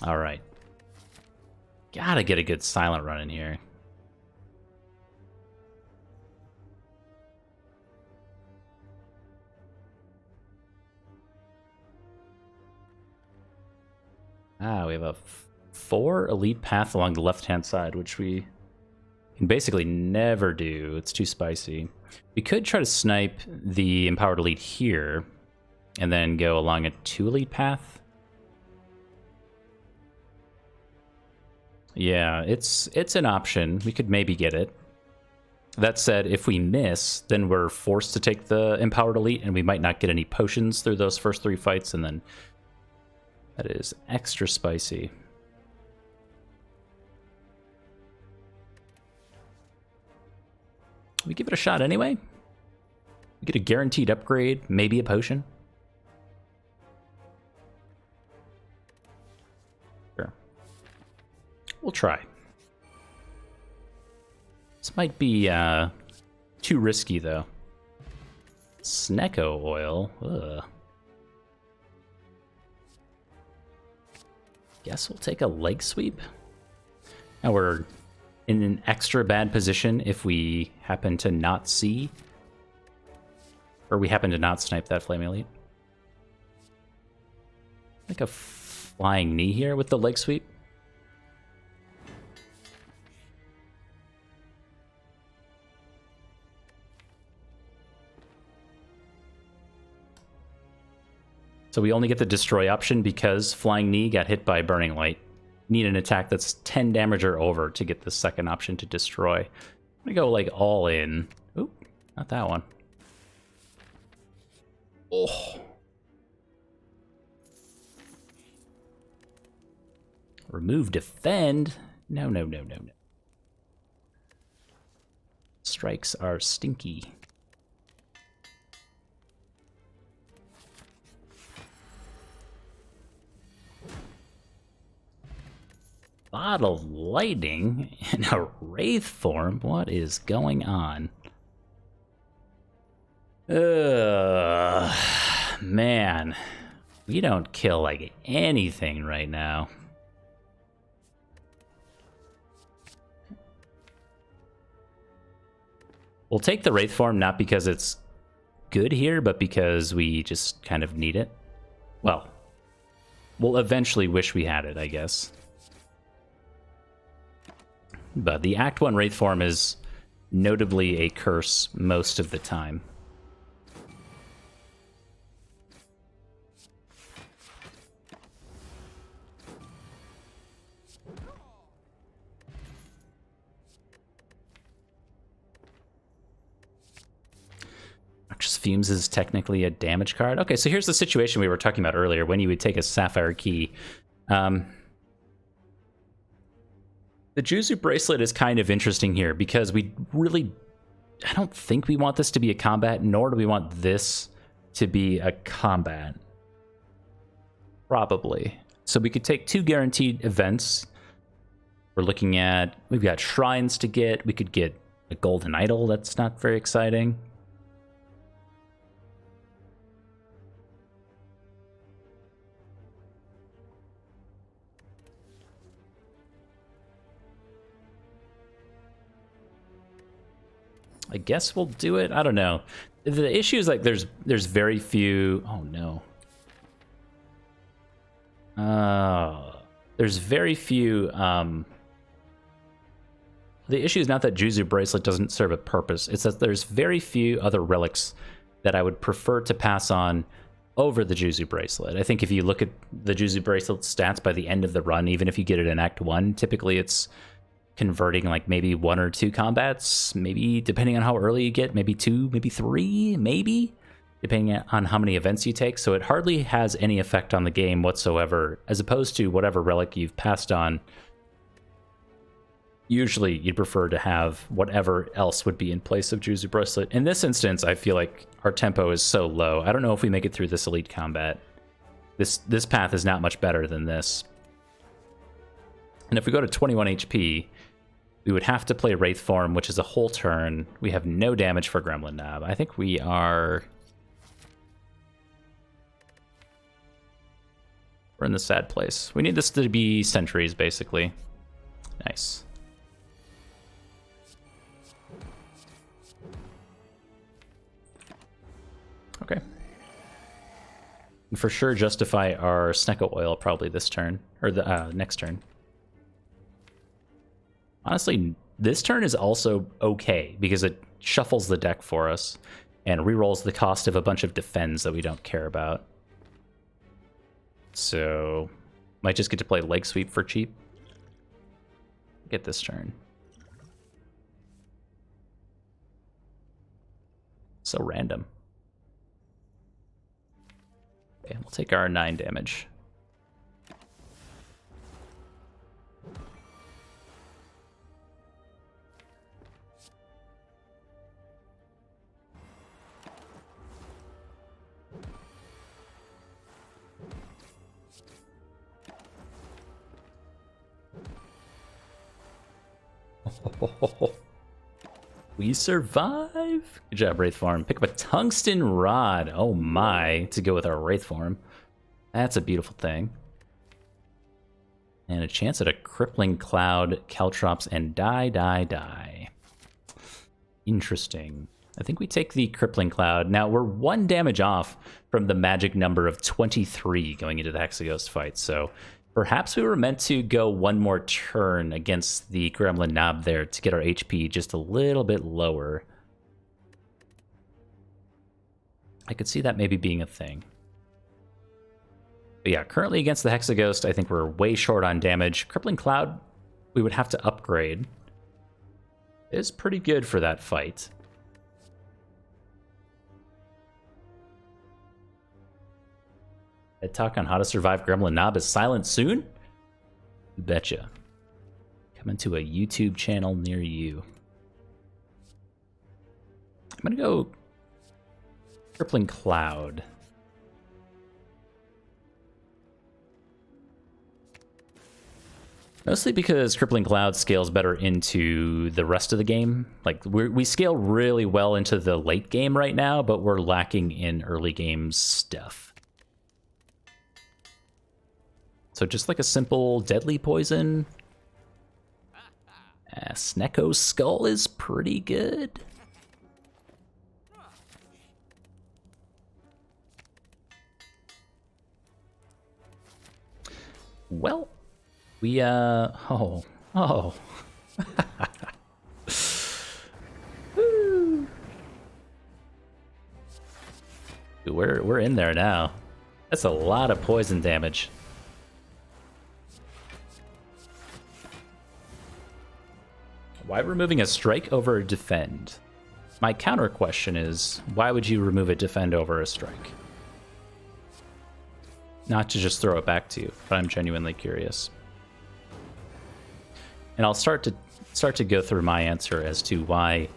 All right. Gotta get a good silent run in here. We have a 4 elite path along the left-hand side, which we can basically never do. It's too spicy. We could try to snipe the empowered elite here, and then go along a 2 elite path. Yeah, it's an option. We could maybe get it. That said, if we miss, then we're forced to take the empowered elite, and we might not get any potions through those first 3 fights, and then that is extra spicy. We give it a shot anyway. We get a guaranteed upgrade, maybe a potion. Sure. We'll try. This might be too risky, though. Snecko oil. Ugh. Guess we'll take a leg sweep. Now we're in an extra bad position if we happen to not see, or we happen to not snipe that flame elite. Like a flying knee here with the leg sweep. So we only get the destroy option because Flying Knee got hit by Burning Light. Need an attack that's 10 damage or over to get the second option to destroy. I'm gonna go like all in. Oop, not that one. Oh. Remove defend. No, no, no, no, no. Strikes are stinky. Bottle lightning in a wraith form? What is going on? Man. We don't kill like anything right now. We'll take the wraith form not because it's good here, but because we just kind of need it. Well, we'll eventually wish we had it, I guess. But the Act 1 Wraith form is notably a curse most of the time. Noxious Fumes is technically a damage card. Okay, so here's the situation we were talking about earlier, when you would take a Sapphire Key. The Juzu Bracelet is kind of interesting here because we really... I don't think we want this to be a combat, nor do we want this to be a combat. Probably. So we could take 2 guaranteed events. We're looking at... We've got shrines to get. We could get a golden idol. That's not very exciting. I guess we'll do it. I don't know. The issue is like there's very few. Oh no. There's very few. The issue is not that Juzu Bracelet doesn't serve a purpose. It's that there's very few other relics that I would prefer to pass on over the Juzu Bracelet. I think if you look at the Juzu Bracelet stats by the end of the run, even if you get it in Act 1, typically it's converting like maybe 1 or 2 combats, maybe depending on how early you get, maybe 2, maybe 3, maybe depending on how many events you take. So it hardly has any effect on the game whatsoever, as opposed to whatever relic you've passed on. Usually you'd prefer to have whatever else would be in place of Juzu Bracelet. In this instance, I feel like our tempo is so low. I don't know if we make it through this elite combat. This path is not much better than this. And if we go to 21 HP, we would have to play Wraith form, which is a whole turn. We have no damage for Gremlin Knob. I think we are... We're in the sad place. We need this to be sentries, basically. Nice. Okay. And for sure justify our Snecko oil probably this turn, or the next turn. Honestly, this turn is also okay because it shuffles the deck for us and rerolls the cost of a bunch of defends that we don't care about. So, might just get to play Leg Sweep for cheap. Get this turn. So random. Okay, we'll take our 9 damage. We survive! Good job, Wraith Form. Pick up a Tungsten Rod. Oh my, to go with our Wraith Form. That's a beautiful thing. And a chance at a Crippling Cloud, Caltrops, and die. Interesting. I think we take the Crippling Cloud. Now, we're 1 damage off from the magic number of 23 going into the Hexaghost fight, so perhaps we were meant to go 1 more turn against the Gremlin Knob there to get our HP just a little bit lower. I could see that maybe being a thing. But yeah, currently against the Hexaghost, I think we're way short on damage. Crippling Cloud, we would have to upgrade. It is pretty good for that fight. Head talk on how to survive Gremlin Knob is silent soon? You betcha. Coming to a YouTube channel near you. I'm gonna go Crippling Cloud. Mostly because Crippling Cloud scales better into the rest of the game. Like, we scale really well into the late game right now, but we're lacking in early game stuff. So just like a simple deadly poison. Snecko's Skull is pretty good. Well, we, oh. Woo. Dude, we're in there now. That's a lot of poison damage. Why removing a strike over a defend? My counter question is, why would you remove a defend over a strike? Not to just throw it back to you, but I'm genuinely curious. And I'll start to go through my answer as to why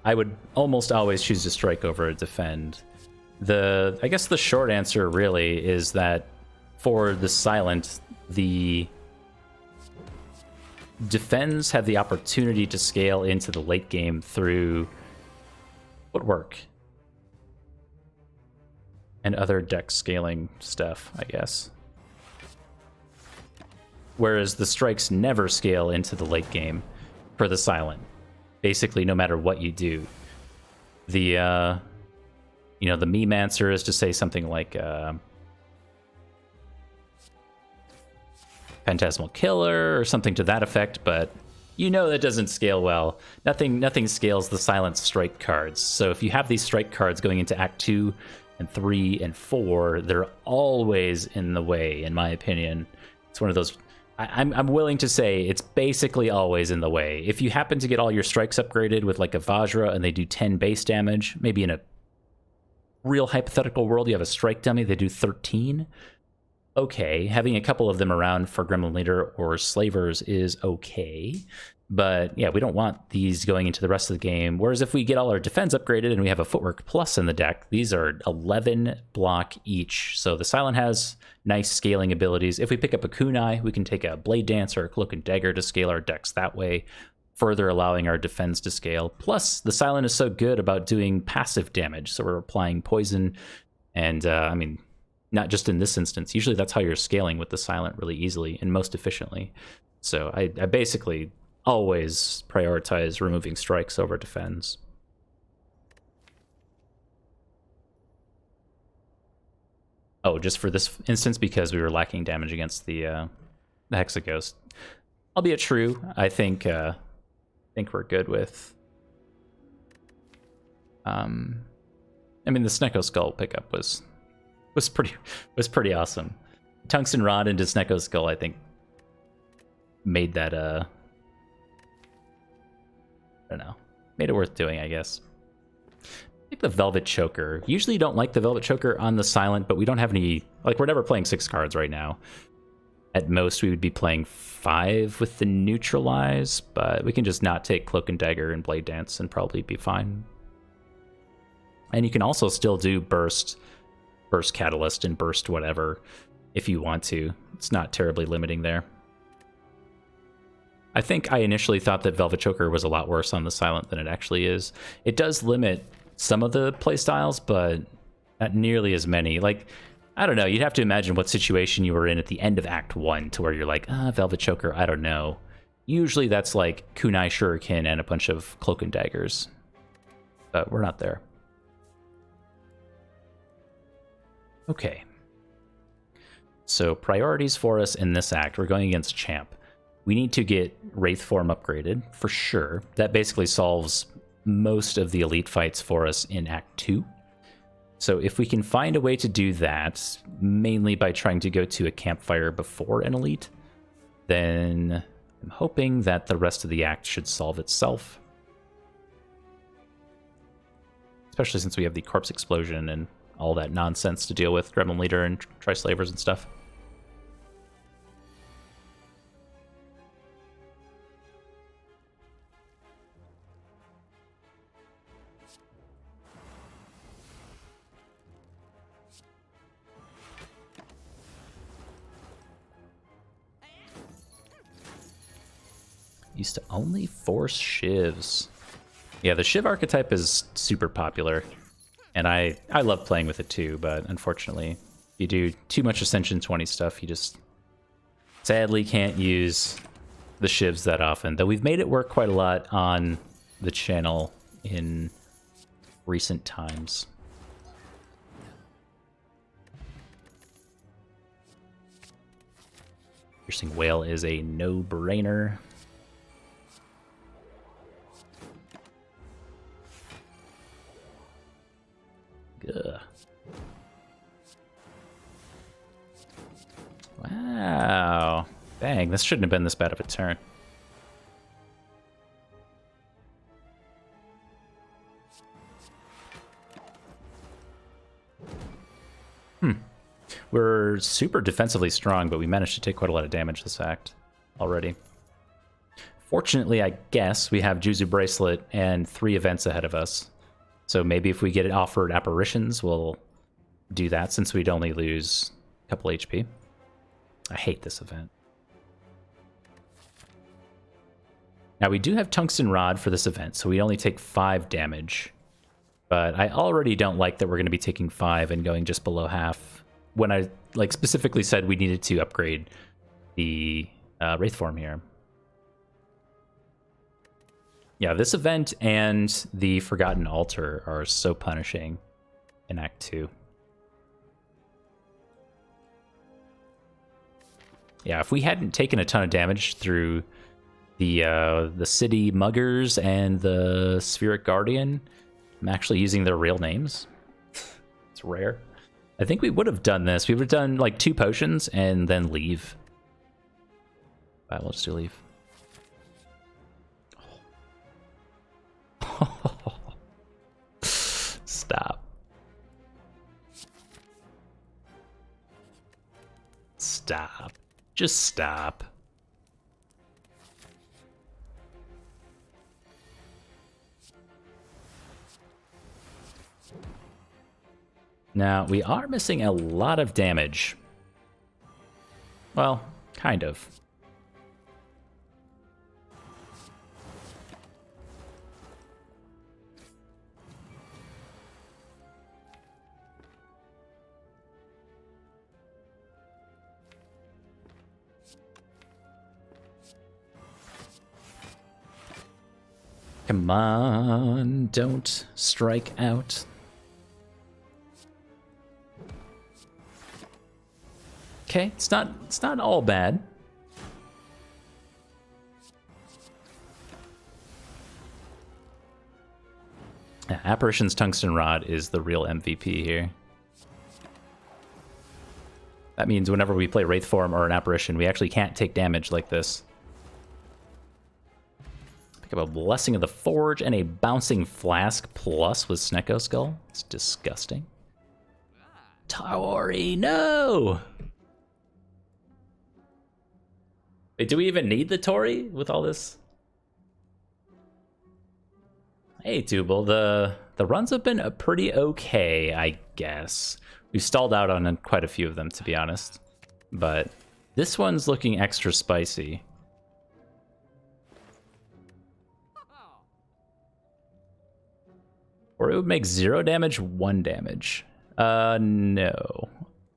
I would almost always choose to strike over a defend. I guess the short answer really is that for the silent, the defends have the opportunity to scale into the late game through footwork and other deck scaling stuff, I guess. Whereas the strikes never scale into the late game for the silent. Basically, no matter what you do. The, the meme answer is to say something like, Phantasmal Killer or something to that effect, but that doesn't scale well. Nothing scales the silent strike cards. So if you have these strike cards going into Act 2 and 3 and 4, they're always in the way, in my opinion. It's one of those... I'm willing to say it's basically always in the way. If you happen to get all your strikes upgraded with like a Vajra and they do 10 base damage, maybe in a real hypothetical world you have a strike dummy, they do 13. Okay, having a couple of them around for Gremlin Leader or Slavers is okay. But yeah, we don't want these going into the rest of the game. Whereas if we get all our defense upgraded and we have a Footwork Plus in the deck, these are 11 block each. So the Silent has nice scaling abilities. If we pick up a Kunai, we can take a Blade Dance or a Cloak and Dagger to scale our decks that way, further allowing our defense to scale. Plus, the Silent is so good about doing passive damage. So we're applying poison and, not just in this instance. Usually that's how you're scaling with the Silent really easily and most efficiently. So I basically always prioritize removing strikes over defends. Oh, just for this instance, because we were lacking damage against the Hexaghost. Albeit true, I think we're good with. I mean, the Snecko Skull pickup was pretty awesome. Tungsten Rod into Snecko Skull, I think, made that I don't know, made it worth doing, I guess. I think the Velvet Choker. Usually you don't like the Velvet Choker on the Silent, but we don't have any, like, we're never playing 6 cards right now. At most, we would be playing 5 with the Neutralize, but we can just not take Cloak and Dagger and Blade Dance and probably be fine. And you can also still do Burst Catalyst, and Burst whatever if you want to. It's not terribly limiting there. I think I initially thought that Velvet Choker was a lot worse on the Silent than it actually is. It does limit some of the playstyles, but not nearly as many. Like, I don't know, you'd have to imagine what situation you were in at the end of Act 1 to where you're like, Velvet Choker, I don't know. Usually that's like Kunai Shuriken and a bunch of Cloak and Daggers. But we're not there. Okay. So priorities for us in this act, we're going against Champ. We need to get Wraith form upgraded, for sure. That basically solves most of the elite fights for us in Act 2. So if we can find a way to do that, mainly by trying to go to a campfire before an elite, then I'm hoping that the rest of the act should solve itself. Especially since we have the Corpse Explosion and all that nonsense to deal with, Gremlin Leader and Tri-Slavers and stuff. Used to only force Shivs. Yeah, the Shiv archetype is super popular, and I love playing with it too, but unfortunately, if you do too much Ascension 20 stuff, you just sadly can't use the Shivs that often, though we've made it work quite a lot on the channel in recent times. Piercing Whale is a no-brainer. Ugh. Wow. Dang, this shouldn't have been this bad of a turn. We're super defensively strong, but we managed to take quite a lot of damage this act already. Fortunately, I guess, we have Juzu Bracelet and 3 events ahead of us. So maybe if we get it offered Apparitions, we'll do that since we'd only lose a couple HP. I hate this event. Now we do have Tungsten Rod for this event, so we only take 5 damage. But I already don't like that we're going to be taking 5 and going just below half, when I specifically said we needed to upgrade the Wraith form here. Yeah, this event and the Forgotten Altar are so punishing in Act 2. Yeah, if we hadn't taken a ton of damage through the City Muggers and the Spheric Guardian, I'm actually using their real names. It's rare. I think we would have done this. We would have done like 2 potions and then leave. Alright, we'll just do leave. Stop. Stop. Just stop. Now, we are missing a lot of damage. Well, kind of. Come on, don't strike out. Okay, it's not all bad. Yeah, Apparition's Tungsten Rod is the real MVP here. That means whenever we play Wraith Form or an Apparition, we actually can't take damage like this. Pick up a Blessing of the Forge and a Bouncing Flask plus with Snecko Skull. It's disgusting. Taori, no! Wait, do we even need the Tori with all this? Hey, Tubal, the runs have been pretty okay, I guess. We've stalled out on quite a few of them, to be honest. But this one's looking extra spicy. Or it would make 0 damage, 1 damage. No.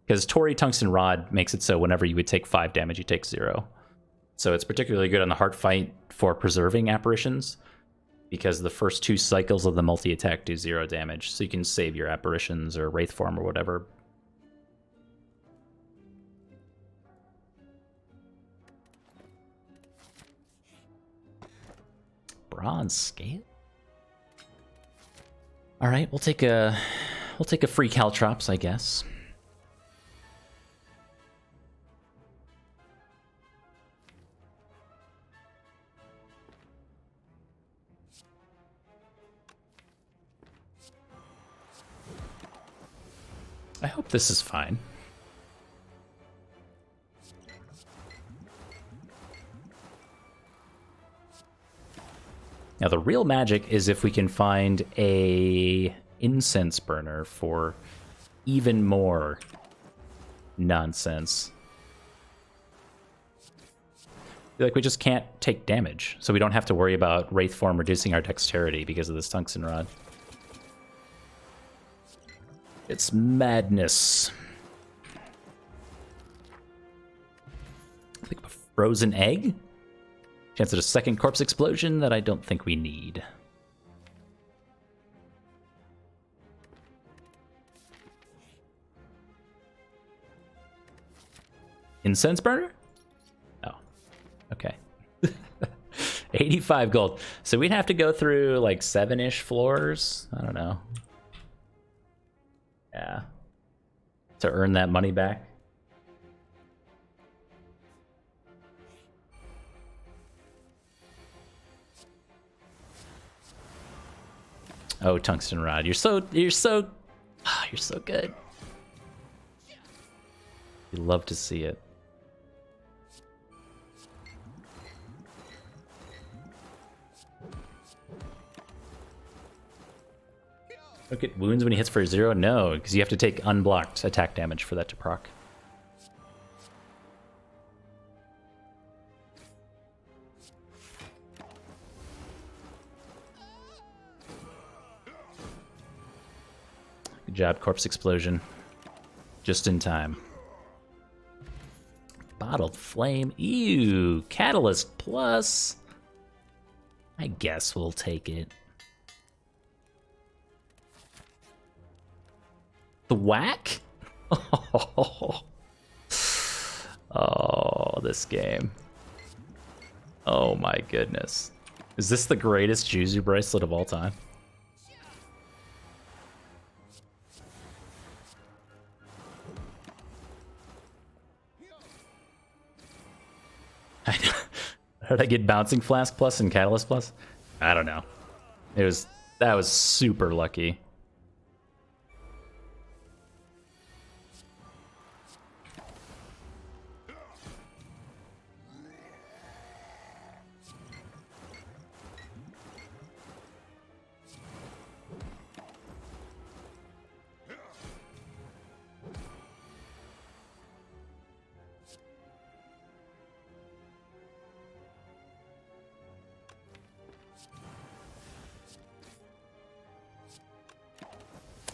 Because Tori Tungsten Rod makes it so whenever you would take 5 damage, you take 0. So it's particularly good on the Heart Fight for preserving Apparitions, because the first 2 cycles of the multi-attack do 0 damage, so you can save your Apparitions or Wraith Form or whatever. Bronze Scale? Alright, we'll take a free Caltrops, I guess. I hope this is fine. Now the real magic is if we can find a incense burner for even more nonsense. I feel like we just can't take damage, so we don't have to worry about Wraith Form reducing our dexterity because of this Tungsten Rod. It's madness. Pick up a frozen egg. Chance at a second corpse explosion that I don't think we need. Incense burner? Oh, okay. 85 gold. So we'd have to go through like 7-ish floors. I don't know. Yeah. To earn that money back. Oh, Tungsten Rod. You're so good. You love to see it. Look at wounds when he hits for 0? No, because you have to take unblocked attack damage for that to proc. Good job, Corpse Explosion. Just in time. Bottled Flame. Ew, Catalyst Plus. I guess we'll take it. The whack? Oh, this game. Oh my goodness. Is this the greatest Juzu bracelet of all time? I know. How did I get Bouncing Flask Plus and Catalyst Plus? I don't know. That was super lucky.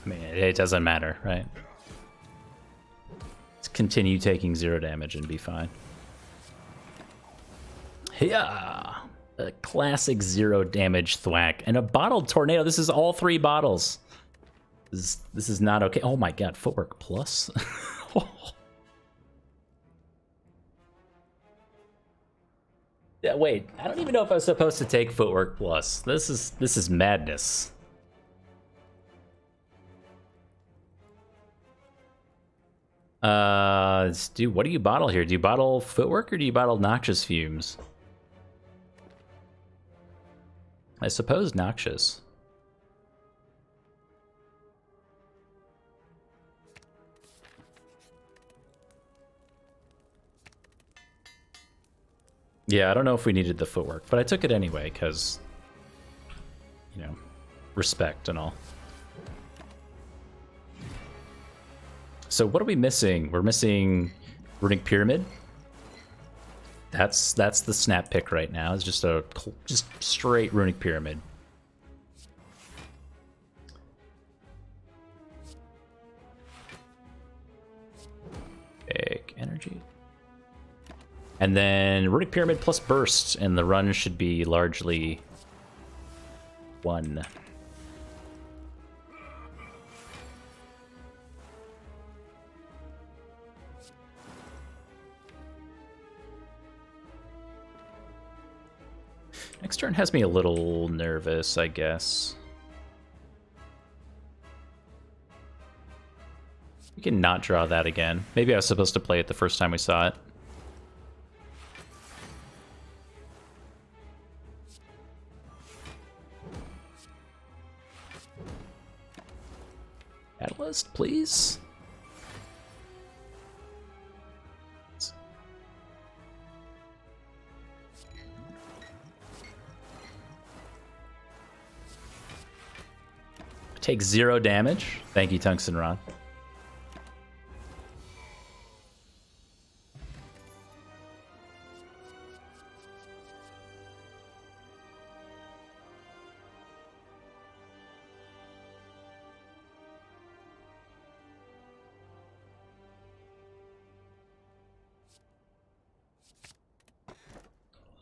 I mean, it doesn't matter, right? Let's continue taking 0 damage and be fine. Yeah. A classic 0 damage thwack. And a bottled tornado. This is all 3 bottles. This is not okay. Oh my god, footwork plus. Yeah, wait, I don't even know if I was supposed to take footwork plus. This is madness. Dude, what do you bottle here? Do you bottle footwork or do you bottle noxious fumes? I suppose noxious. Yeah, I don't know if we needed the footwork, but I took it anyway, because, you know, respect and all. So what are we missing? We're missing Runic Pyramid. That's the snap pick right now. It's just straight Runic Pyramid. Big energy. And then Runic Pyramid plus Burst, and the run should be largely 1. Next turn has me a little nervous, I guess. We can not draw that again. Maybe I was supposed to play it the first time we saw it. Catalyst, please. Take 0 damage. Thank you, Tungsten Rod.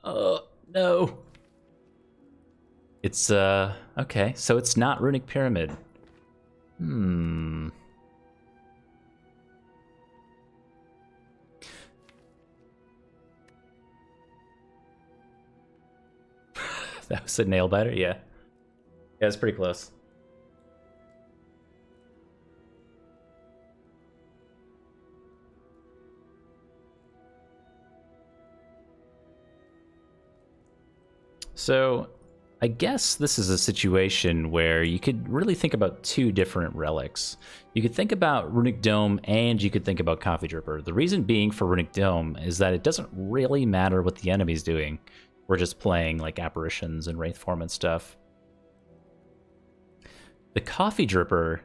Oh, no. It's, okay, so it's not Runic Pyramid. That was a nail biter? Yeah. Yeah, it's pretty close. So, I guess this is a situation where you could really think about 2 different relics. You could think about Runic Dome and you could think about Coffee Dripper. The reason being for Runic Dome is that it doesn't really matter what the enemy's doing. We're just playing like apparitions and wraith form and stuff. The Coffee Dripper,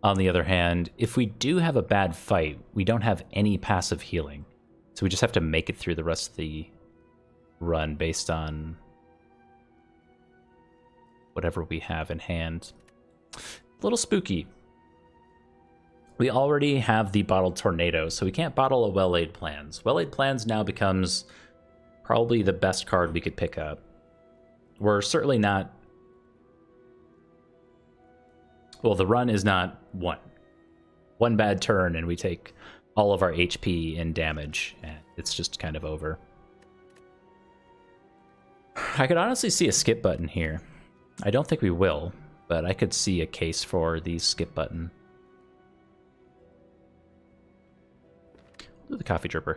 on the other hand, if we do have a bad fight, we don't have any passive healing. So we just have to make it through the rest of the run based on whatever we have in hand. A little spooky. We already have the bottled tornado, so we can't bottle a Well-Laid Plans. Well-Laid Plans now becomes probably the best card we could pick up. We're certainly not... Well, the run is not 1. 1 bad turn and we take all of our HP and damage, and it's just kind of over. I could honestly see a skip button here. I don't think we will, but I could see a case for the skip button. Do the Coffee Dripper.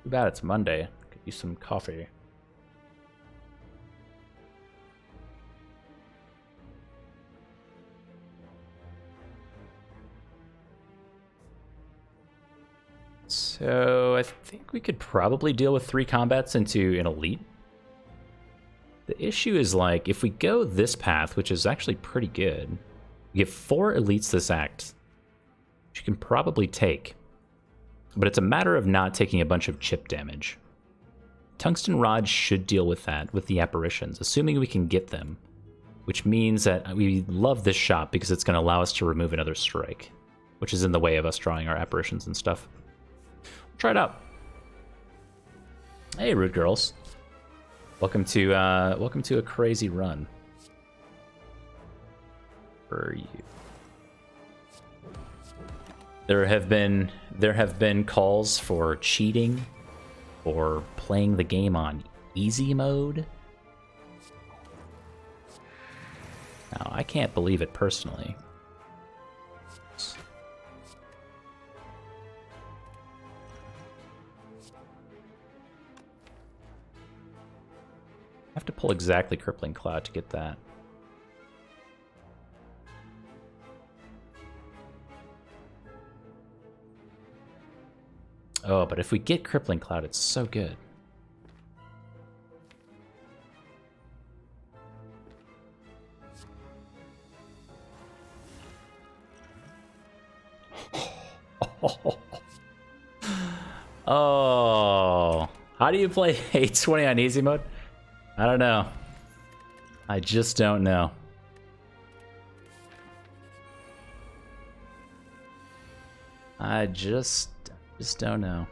Too bad it's Monday. Could use some coffee. So I think we could probably deal with 3 combats into an elite. The issue is, like, if we go this path, which is actually pretty good, we get 4 elites this act, which you can probably take. But it's a matter of not taking a bunch of chip damage. Tungsten Rod should deal with that with the apparitions, assuming we can get them, which means that we love this shot because it's going to allow us to remove another strike, which is in the way of us drawing our apparitions and stuff. Try it out. Hey, Rude Girls. Welcome to a crazy run for you. There have been calls for cheating or playing the game on easy mode. Now, I can't believe it personally. I have to pull exactly Crippling Cloud to get that. Oh, but if we get Crippling Cloud, it's so good. Oh, how do you play 820 on easy mode? I don't know. I just don't know. I just don't know.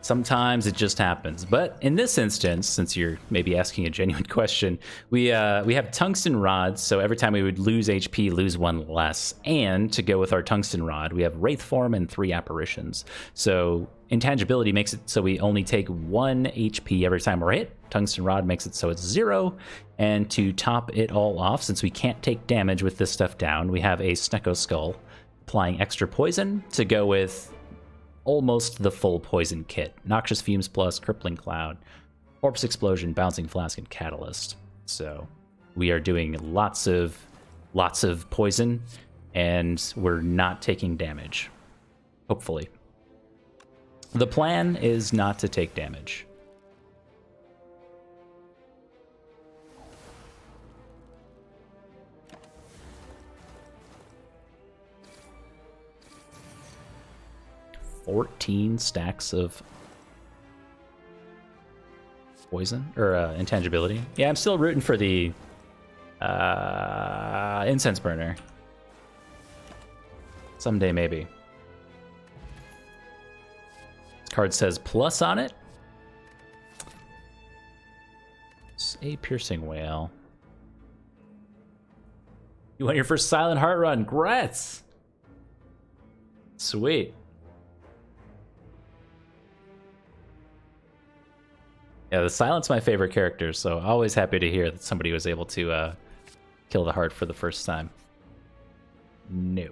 Sometimes it just happens, but in this instance, since you're maybe asking a genuine question, we have tungsten rods, so every time we would lose HP, lose one less. And to go with our tungsten rod, we have Wraith Form and 3 apparitions. So intangibility makes it so we only take 1 HP every time we're hit. Tungsten rod makes it so it's 0. And to top it all off, since we can't take damage with this stuff down, we have a Snecko Skull applying extra poison to go with almost the full poison kit. Noxious Fumes plus, Crippling Cloud, Corpse Explosion, Bouncing Flask, and Catalyst. So we are doing lots of poison, and we're not taking damage. Hopefully. The plan is not to take damage. $14 stacks of poison or intangibility. Yeah, I'm still rooting for the incense burner. Someday, maybe. This card says plus on it. It's a piercing whale. You want your first Silent Heart run? Grats! Sweet. Yeah, the Silent's my favorite character, so always happy to hear that somebody was able to kill the heart for the first time. No.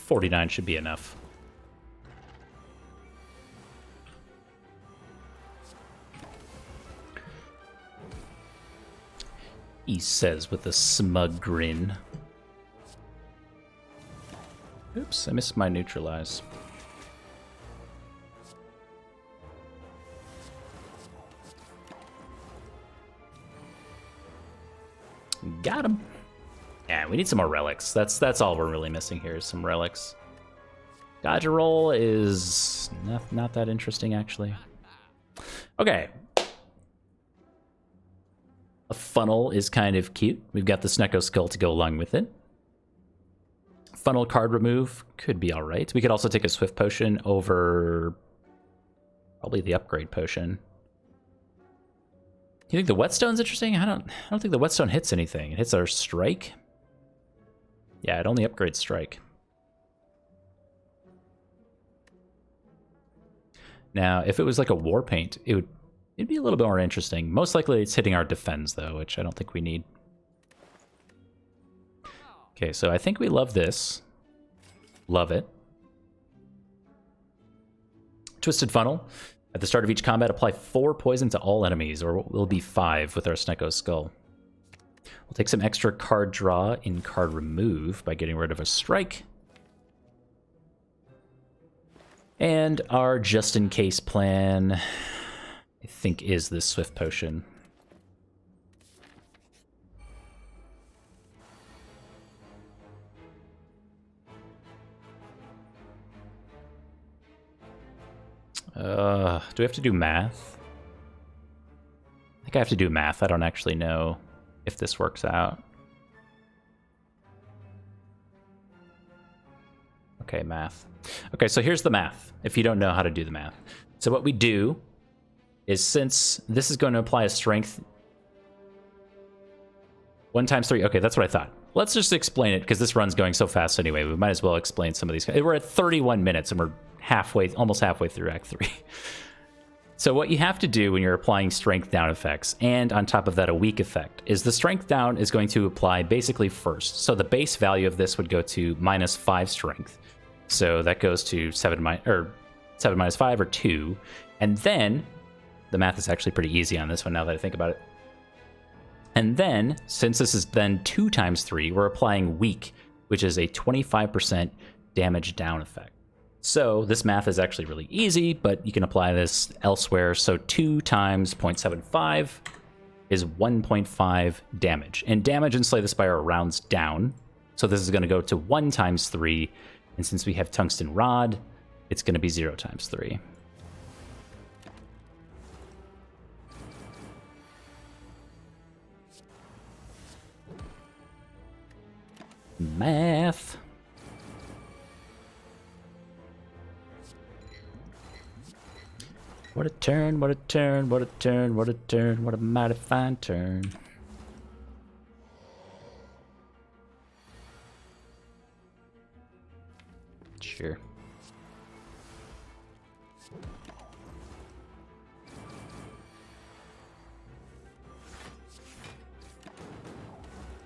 $49 should be enough. He says with a smug grin. Oops, I missed my neutralize. Got him. Yeah, we need some more relics. That's all we're really missing here is some relics. Dodge roll is not that interesting, actually. Okay. A funnel is kind of cute. We've got the Snecko Skull to go along with it. Funnel card remove could be all right. We could also take a Swift Potion over probably the upgrade potion. You think the Whetstone's interesting? I don't think the Whetstone hits anything. It hits our strike. Yeah, it only upgrades strike. Now, if it was like a war paint, it'd be a little bit more interesting. Most likely it's hitting our defense, though, which I don't think we need. Okay, so I think we love this. Love it. Twisted Funnel. At the start of each combat, apply 4 poison to all enemies, or it will be 5 with our Snecko Skull. We'll take some extra card draw in card remove by getting rid of a strike. And our just-in-case plan, I think, is this Swift Potion. Do we have to do math? I think I have to do math. I don't actually know if this works out. Okay, math. Okay, so here's the math, if you don't know how to do the math. So what we do is, since this is going to apply a strength 1 times 3. Okay, that's what I thought. Let's just explain it, because this run's going so fast anyway. We might as well explain some of these. We're at 31 minutes, and we're almost halfway through Act 3. So what you have to do when you're applying strength down effects, and on top of that a weak effect, is the strength down is going to apply basically first. So the base value of this would go to -5 strength. So that goes to 7 minus 5, or 2. And then, the math is actually pretty easy on this one now that I think about it. And then, since this is then 2 times 3, we're applying weak, which is a 25% damage down effect. So this math is actually really easy, but you can apply this elsewhere. So 2 times 0.75 is 1.5 damage. And damage in Slay the Spire rounds down. So this is going to go to 1 times 3. And since we have Tungsten Rod, it's going to be 0 times 3. Math. What a turn, what a turn, what a turn, what a turn, what a mighty fine turn. Sure.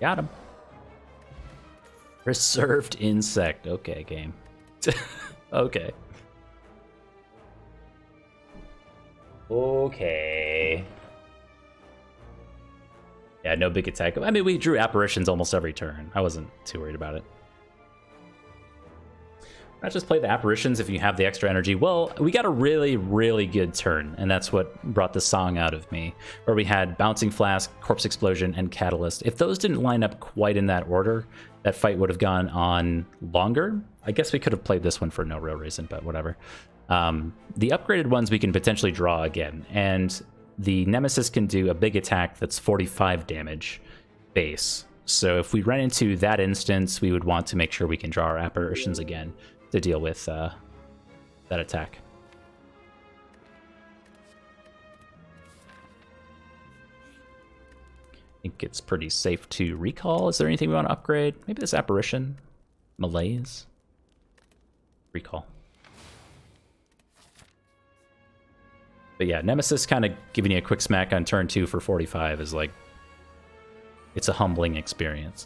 Got him. Reserved insect. Okay, game. Okay. Okay. Yeah, no big attack. I mean, we drew apparitions almost every turn. I wasn't too worried about it. Not just play the apparitions if you have the extra energy. Well, we got a really, really good turn, and that's what brought the song out of me, where we had Bouncing Flask, Corpse Explosion, and Catalyst. If those didn't line up quite in that order, that fight would have gone on longer. I guess we could have played this one for no real reason, but whatever. The upgraded ones we can potentially draw again, and the Nemesis can do a big attack that's 45 damage base. So if we run into that instance, we would want to make sure we can draw our apparitions again to deal with that attack. I think it's pretty safe to recall. Is there anything we want to upgrade? Maybe this apparition? Malaise? Recall. But yeah, Nemesis kind of giving you a quick smack on turn 2 for 45 is like, it's a humbling experience.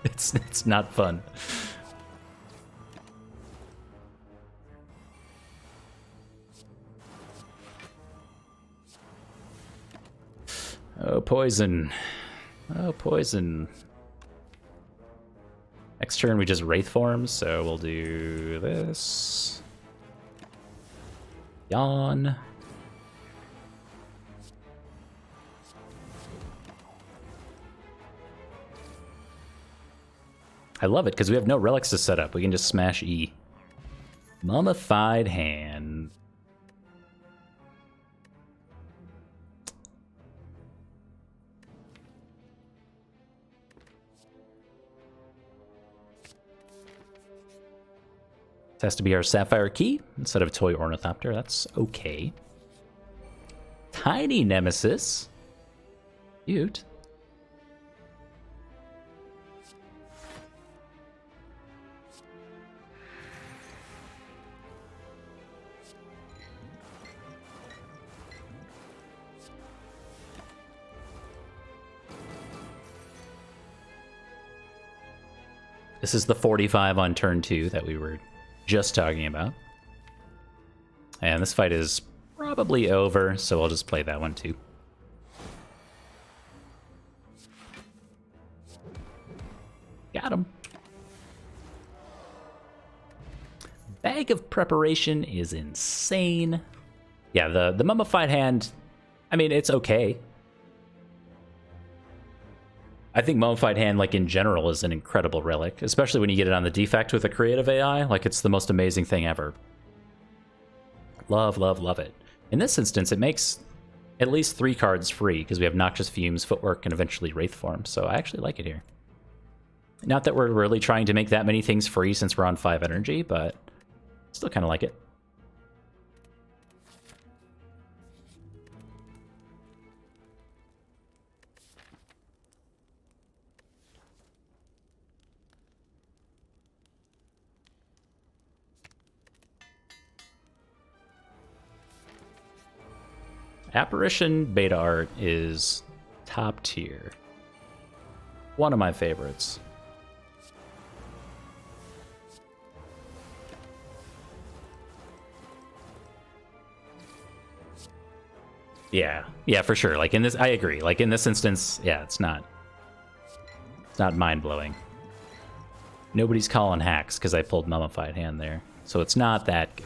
It's not fun. Oh, poison. Oh, poison. Next turn we just Wraith forms, so we'll do this. Yawn. I love it, because we have no relics to set up. We can just smash E. Mummified Hand. This has to be our Sapphire Key instead of Toy Ornithopter. That's okay. Tiny Nemesis. Cute. This is the 45 on turn 2 that we were just talking about. And this fight is probably over, so I'll just play that one too. Got him. Bag of Preparation is insane. Yeah, the Mummified Hand, I mean, it's okay. I think Mummified Hand, like, in general, is an incredible relic, especially when you get it on the defect with a creative AI. Like, it's the most amazing thing ever. Love, love, love it. In this instance, it makes at least 3 cards free, because we have Noxious Fumes, Footwork, and eventually Wraith Form, so I actually like it here. Not that we're really trying to make that many things free since we're on 5 energy, but still kind of like it. Apparition beta art is top tier. One of my favorites. Yeah, for sure. Like in this, I agree. Like in this instance, yeah, it's not mind-blowing. Nobody's calling hacks because I pulled Mummified Hand there. So it's not that good.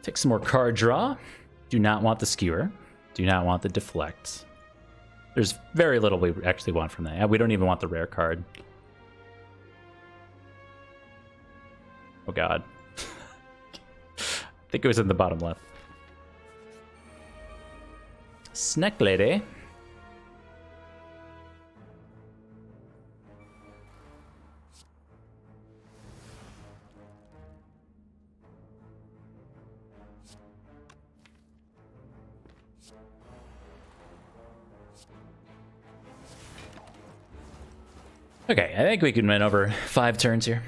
Take some more card draw. Do not want the Skewer. Do not want the Deflect. There's very little we actually want from that. We don't even want the rare card. Oh god. I think it was in the bottom left. Snack Lady. Okay, I think we can win over 5 turns here.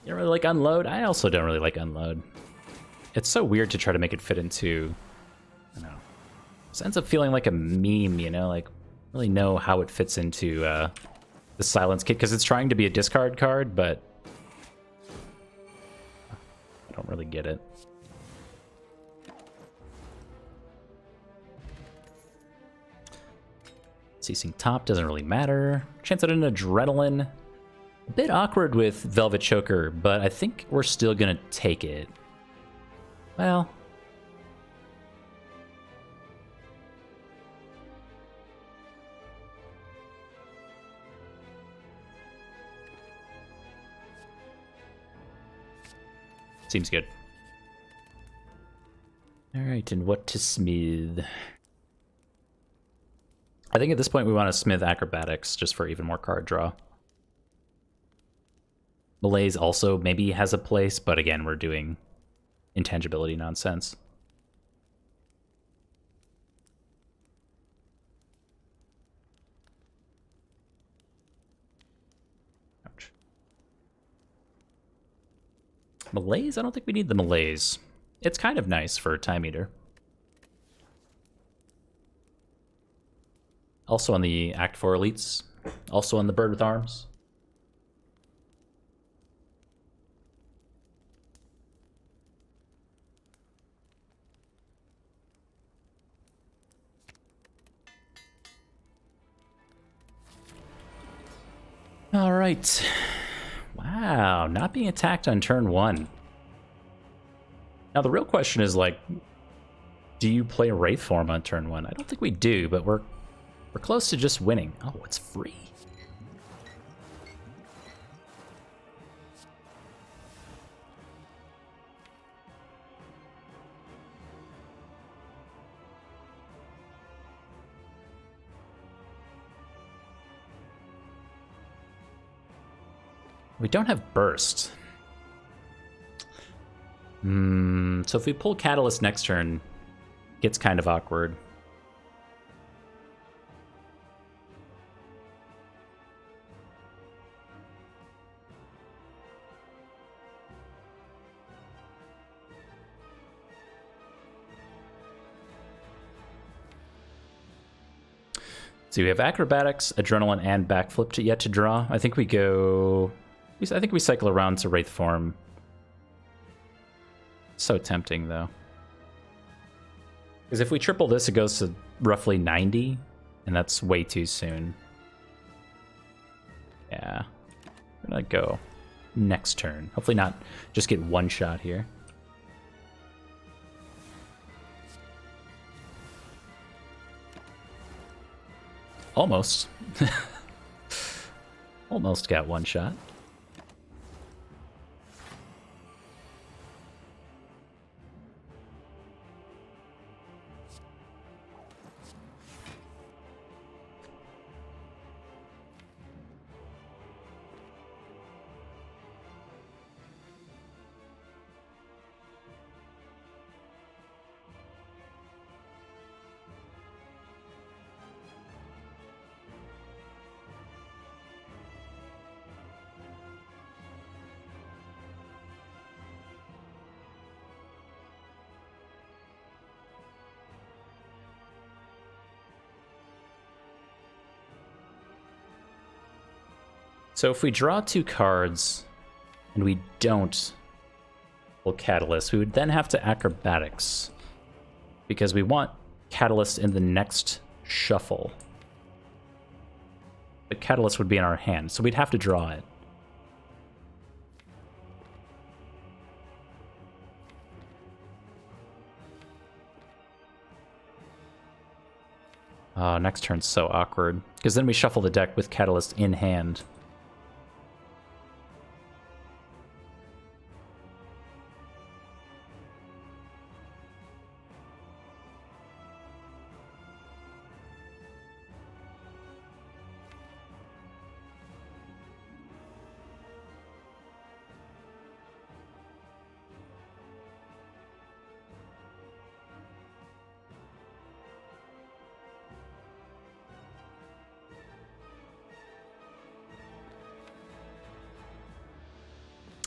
You don't really like Unload? I also don't really like Unload. It's so weird to try to make it fit into, I don't know. It ends up feeling like a meme, you know? Like, really know how it fits into the Silence Kit, because it's trying to be a discard card, but I don't really get it. Ceasing Top doesn't really matter. Chance at an Adrenaline. A bit awkward with Velvet Choker, but I think we're still gonna take it. Well. Seems good. Alright, and what to smith? I think at this point we want to smith Acrobatics just for even more card draw. Malaise also maybe has a place, but again, we're doing intangibility nonsense. Ouch. Malaise? I don't think we need the Malaise. It's kind of nice for a Time Eater. Also on the Act 4 Elites. Also on the Bird with Arms. All right. Wow, not being attacked on turn 1. Now the real question is, like, do you play Wraith Form on turn 1? I don't think we do, but we're close to just winning. Oh, it's free. We don't have Burst. So if we pull Catalyst next turn, it gets kind of awkward. So we have acrobatics, adrenaline, and backflip yet to draw. I think we go. I think we cycle around to Wraith form. So tempting though. Because if we triple this, it goes to roughly 90, and that's way too soon. Yeah. I'm gonna go next turn. Hopefully not just get one shot here. Almost. Almost got one shot. So if we draw 2 cards and we don't pull Catalyst, we would then have to Acrobatics because we want Catalyst in the next shuffle. But Catalyst would be in our hand, so we'd have to draw it. Oh, next turn's so awkward because then we shuffle the deck with Catalyst in hand.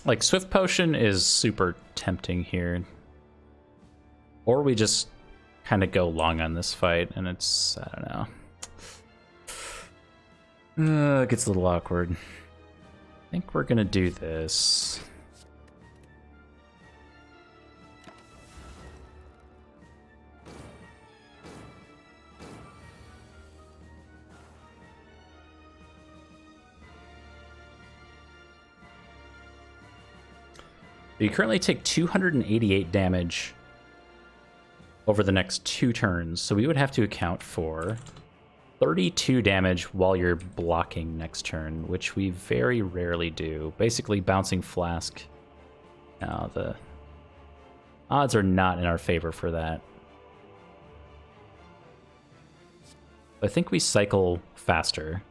Like, Swift Potion is super tempting here. Or we just kind of go long on this fight, and it's, I don't know. It gets a little awkward. I think we're gonna do this. You currently take 288 damage over the next 2 turns, so we would have to account for 32 damage while you're blocking next turn, which we very rarely do. Basically, Bouncing Flask. Now, the odds are not in our favor for that. I think we cycle faster.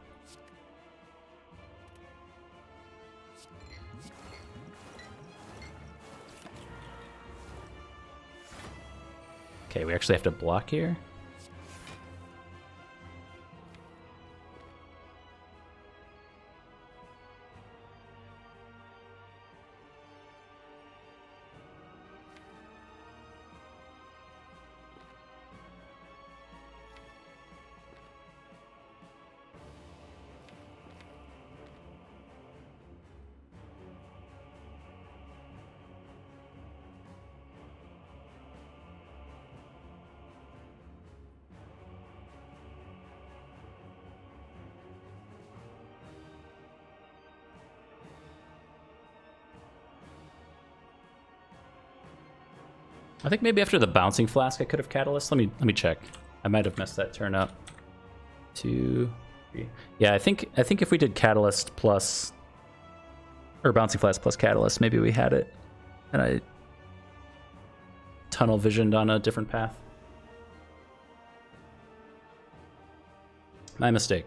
Okay, we actually have to block here. I think maybe after the Bouncing Flask I could have Catalyst. Let me check. I might have messed that turn up. 2, 3. Yeah, I think if we did Catalyst plus or Bouncing Flask plus Catalyst, maybe we had it. And I tunnel visioned on a different path. My mistake.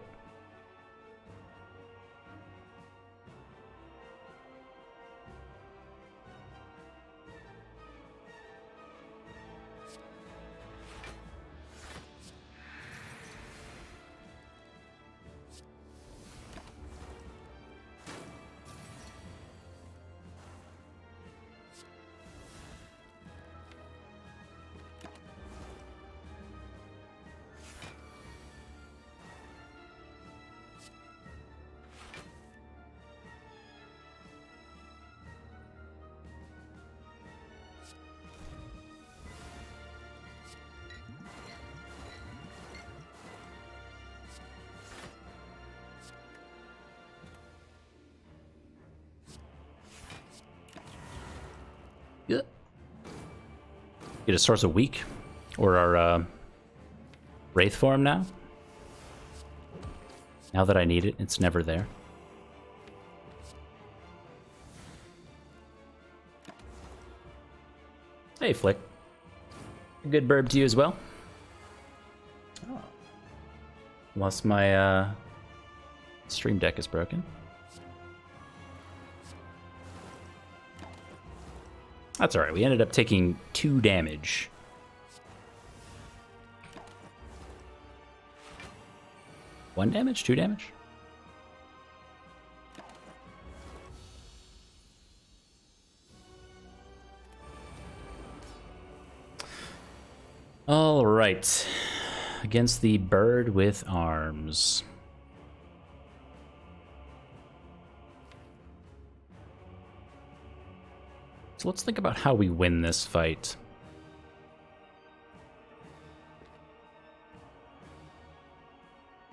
Get a source of weak, or our wraith form now. Now that I need it, it's never there. Hey, Flick. A good burb to you as well. Oh. Unless my stream deck is broken. That's alright, we ended up taking 2 damage. One damage? 2 damage? All right. Against the bird with arms. So let's think about how we win this fight.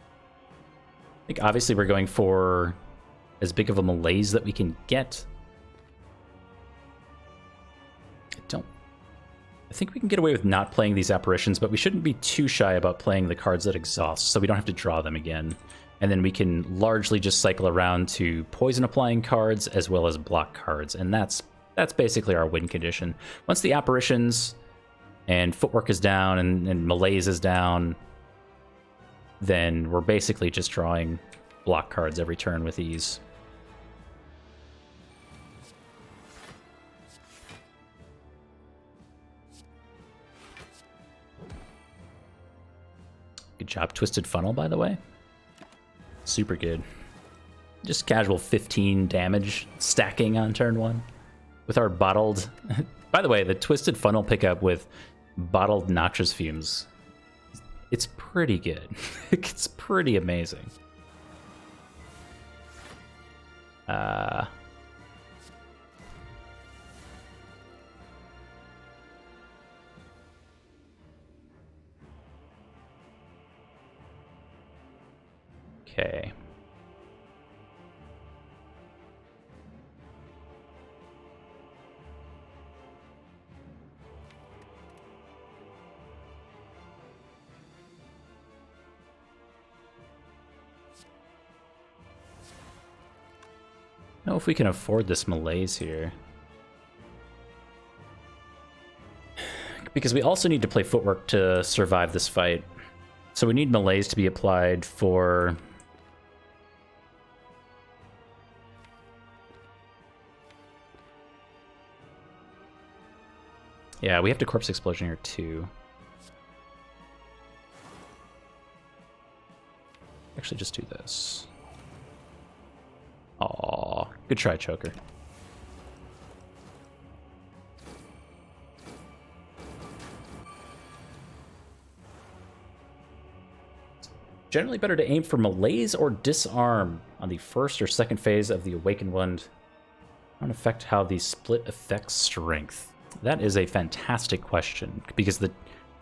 I think obviously we're going for as big of a malaise that we can get. I think we can get away with not playing these apparitions, but we shouldn't be too shy about playing the cards that exhaust, so we don't have to draw them again. And then we can largely just cycle around to poison applying cards as well as block cards, and that's basically our win condition. Once the apparitions and footwork is down and malaise is down, then we're basically just drawing block cards every turn with ease. Good job, Twisted Funnel, by the way. Super good. Just casual 15 damage stacking on turn 1 with our bottled... By the way, the Twisted Funnel pickup with bottled noxious fumes, it's pretty good. It's pretty amazing. Okay. Know if we can afford this malaise here. Because we also need to play footwork to survive this fight. So we need malaise to be applied for... Yeah, we have to Corpse Explosion here too. Actually, just do this. Aw, good try, Choker. Generally better to aim for malaise or disarm on the first or second phase of the Awakened One. Don't affect how the split affects strength. That is a fantastic question, because the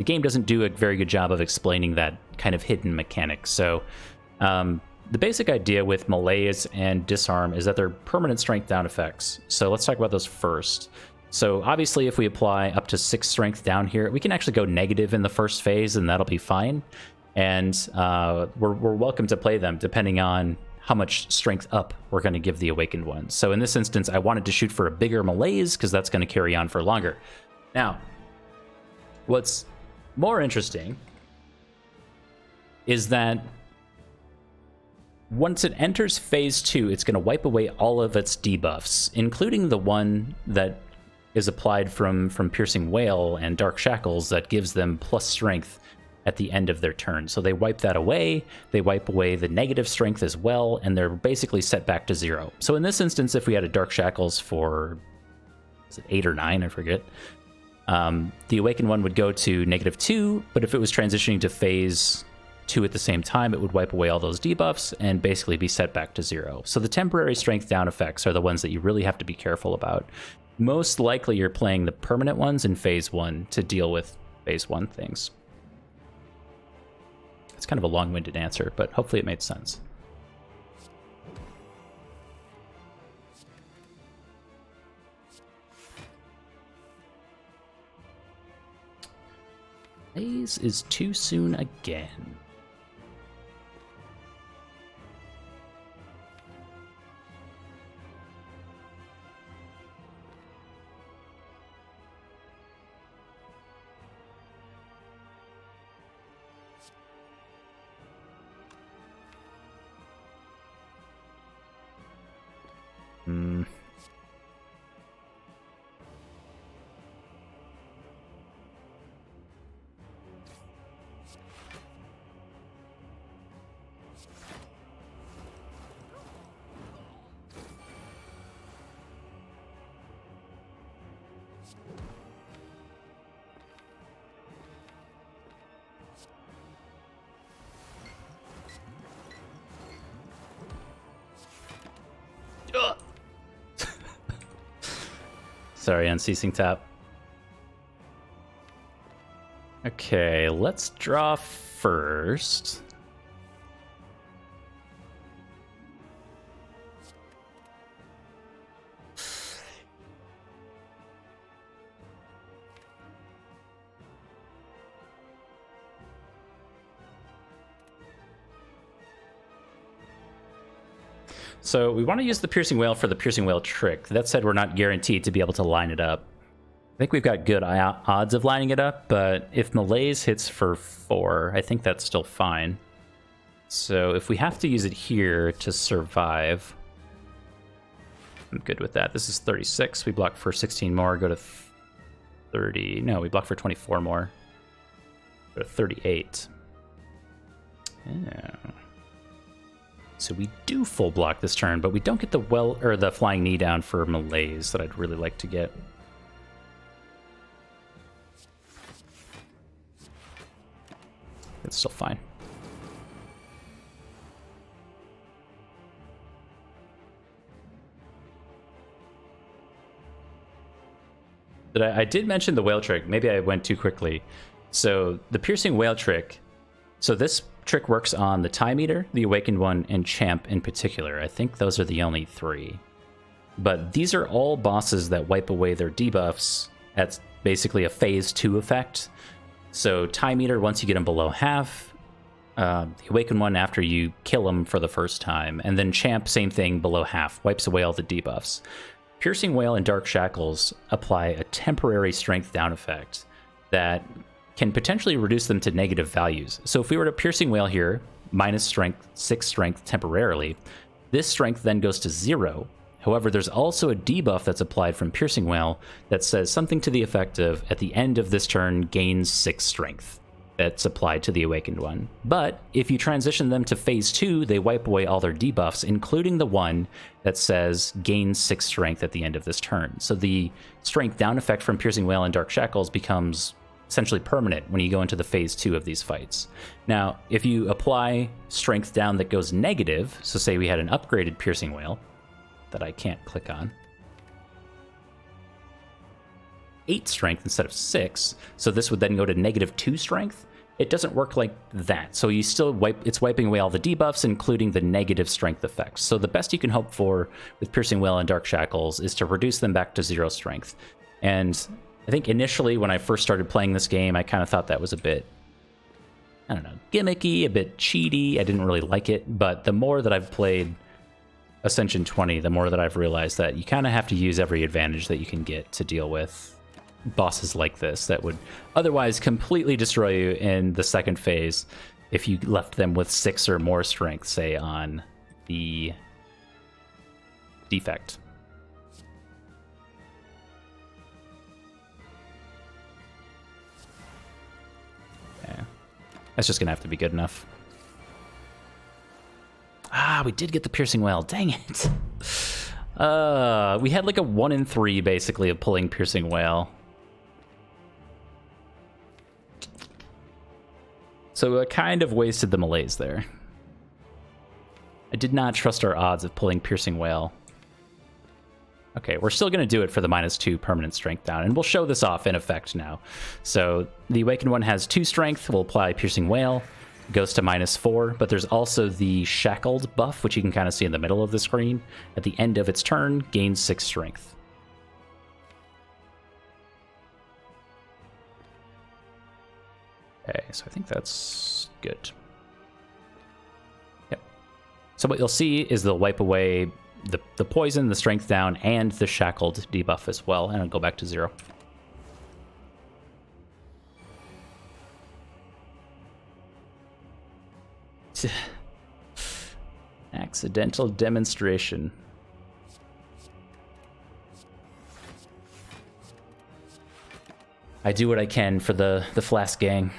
game doesn't do a very good job of explaining that kind of hidden mechanic. So the basic idea with malaise and disarm is that they're permanent strength down effects. So let's talk about those first. So obviously if we apply up to 6 strength down here, we can actually go negative in the first phase and that'll be fine. And we're welcome to play them depending on how much strength up we're going to give the Awakened One. So in this instance, I wanted to shoot for a bigger malaise because that's going to carry on for longer. Now, what's more interesting is that once it enters phase 2, it's going to wipe away all of its debuffs, including the one that is applied from Piercing Wail and Dark Shackles that gives them plus strength at the end of their turn. So they wipe that away, they wipe away the negative strength as well, and they're basically set back to 0. So in this instance, if we had a Dark Shackles for, is it 8 or 9, I forget, the Awakened One would go to -2, but if it was transitioning to phase 2 at the same time, it would wipe away all those debuffs and basically be set back to 0. So the temporary strength down effects are the ones that you really have to be careful about. Most likely you're playing the permanent ones in phase 1 to deal with phase 1 things. It's kind of a long-winded answer, but hopefully it made sense. malaise is too soon again. Sorry, unceasing tap. Okay, let's draw first. So we want to use the Piercing Wail for the Piercing Wail trick. That said, we're not guaranteed to be able to line it up. I think we've got good odds of lining it up, but if Malaise hits for 4, I think that's still fine. So if we have to use it here to survive, I'm good with that. This is 36. We block for 16 more, go to 30. No, we block for 24 more. Go to 38. Yeah. So we do full block this turn, but we don't get the flying knee down for Malaise that I'd really like to get. It's still fine. I did mention the whale trick. Maybe I went too quickly. So the Piercing Wail trick. So this trick works on the Time Eater, the Awakened One, and Champ in particular. I think those are the only 3. But these are all bosses that wipe away their debuffs at basically a phase 2 effect. So Time Eater, once you get him below half. The Awakened One after you kill him for the first time. And then Champ, same thing, below half. Wipes away all the debuffs. Piercing Wail and Dark Shackles apply a temporary strength down effect that can potentially reduce them to negative values. So if we were to Piercing Wail here, minus strength, 6 strength temporarily, this strength then goes to 0. However, there's also a debuff that's applied from Piercing Wail that says something to the effect of, at the end of this turn, gains 6 strength. That's applied to the Awakened One. But if you transition them to phase 2, they wipe away all their debuffs, including the one that says gains 6 strength at the end of this turn. So the strength down effect from Piercing Wail and Dark Shackles becomes essentially permanent when you go into the phase 2 of these fights. Now, if you apply strength down that goes negative, so say we had an upgraded Piercing Wail that I can't click on, 8 strength instead of 6, so this would then go to negative 2 strength. It doesn't work like that, so you still it's wiping away all the debuffs, including the negative strength effects. So the best you can hope for with Piercing Wail and Dark Shackles is to reduce them back to 0 strength. And I think initially when I first started playing this game, I kind of thought that was a bit, I don't know, gimmicky, a bit cheaty. I didn't really like it, but the more that I've played Ascension 20, the more that I've realized that you kind of have to use every advantage that you can get to deal with bosses like this that would otherwise completely destroy you in the second phase if you left them with 6 or more strength, say, on the defect. Yeah. That's just gonna have to be good enough. Ah, we did get the Piercing Wail. Dang it. We had like a 1 in 3 basically of pulling Piercing Wail. So I kind of wasted the Malaise there. I did not trust our odds of pulling Piercing Wail. Okay, we're still going to do it for the -2 permanent strength down, and we'll show this off in effect now. So the Awakened One has 2 strength. We'll apply Piercing Wail. Goes to -4, but there's also the Shackled buff, which you can kind of see in the middle of the screen. At the end of its turn, gains 6 strength. Okay. so I think that's good. Yep. So what you'll see is they'll wipe away the poison, the strength down, and the shackled debuff as well, and it'll go back to 0. Accidental demonstration. I do what I can for the Flask gang.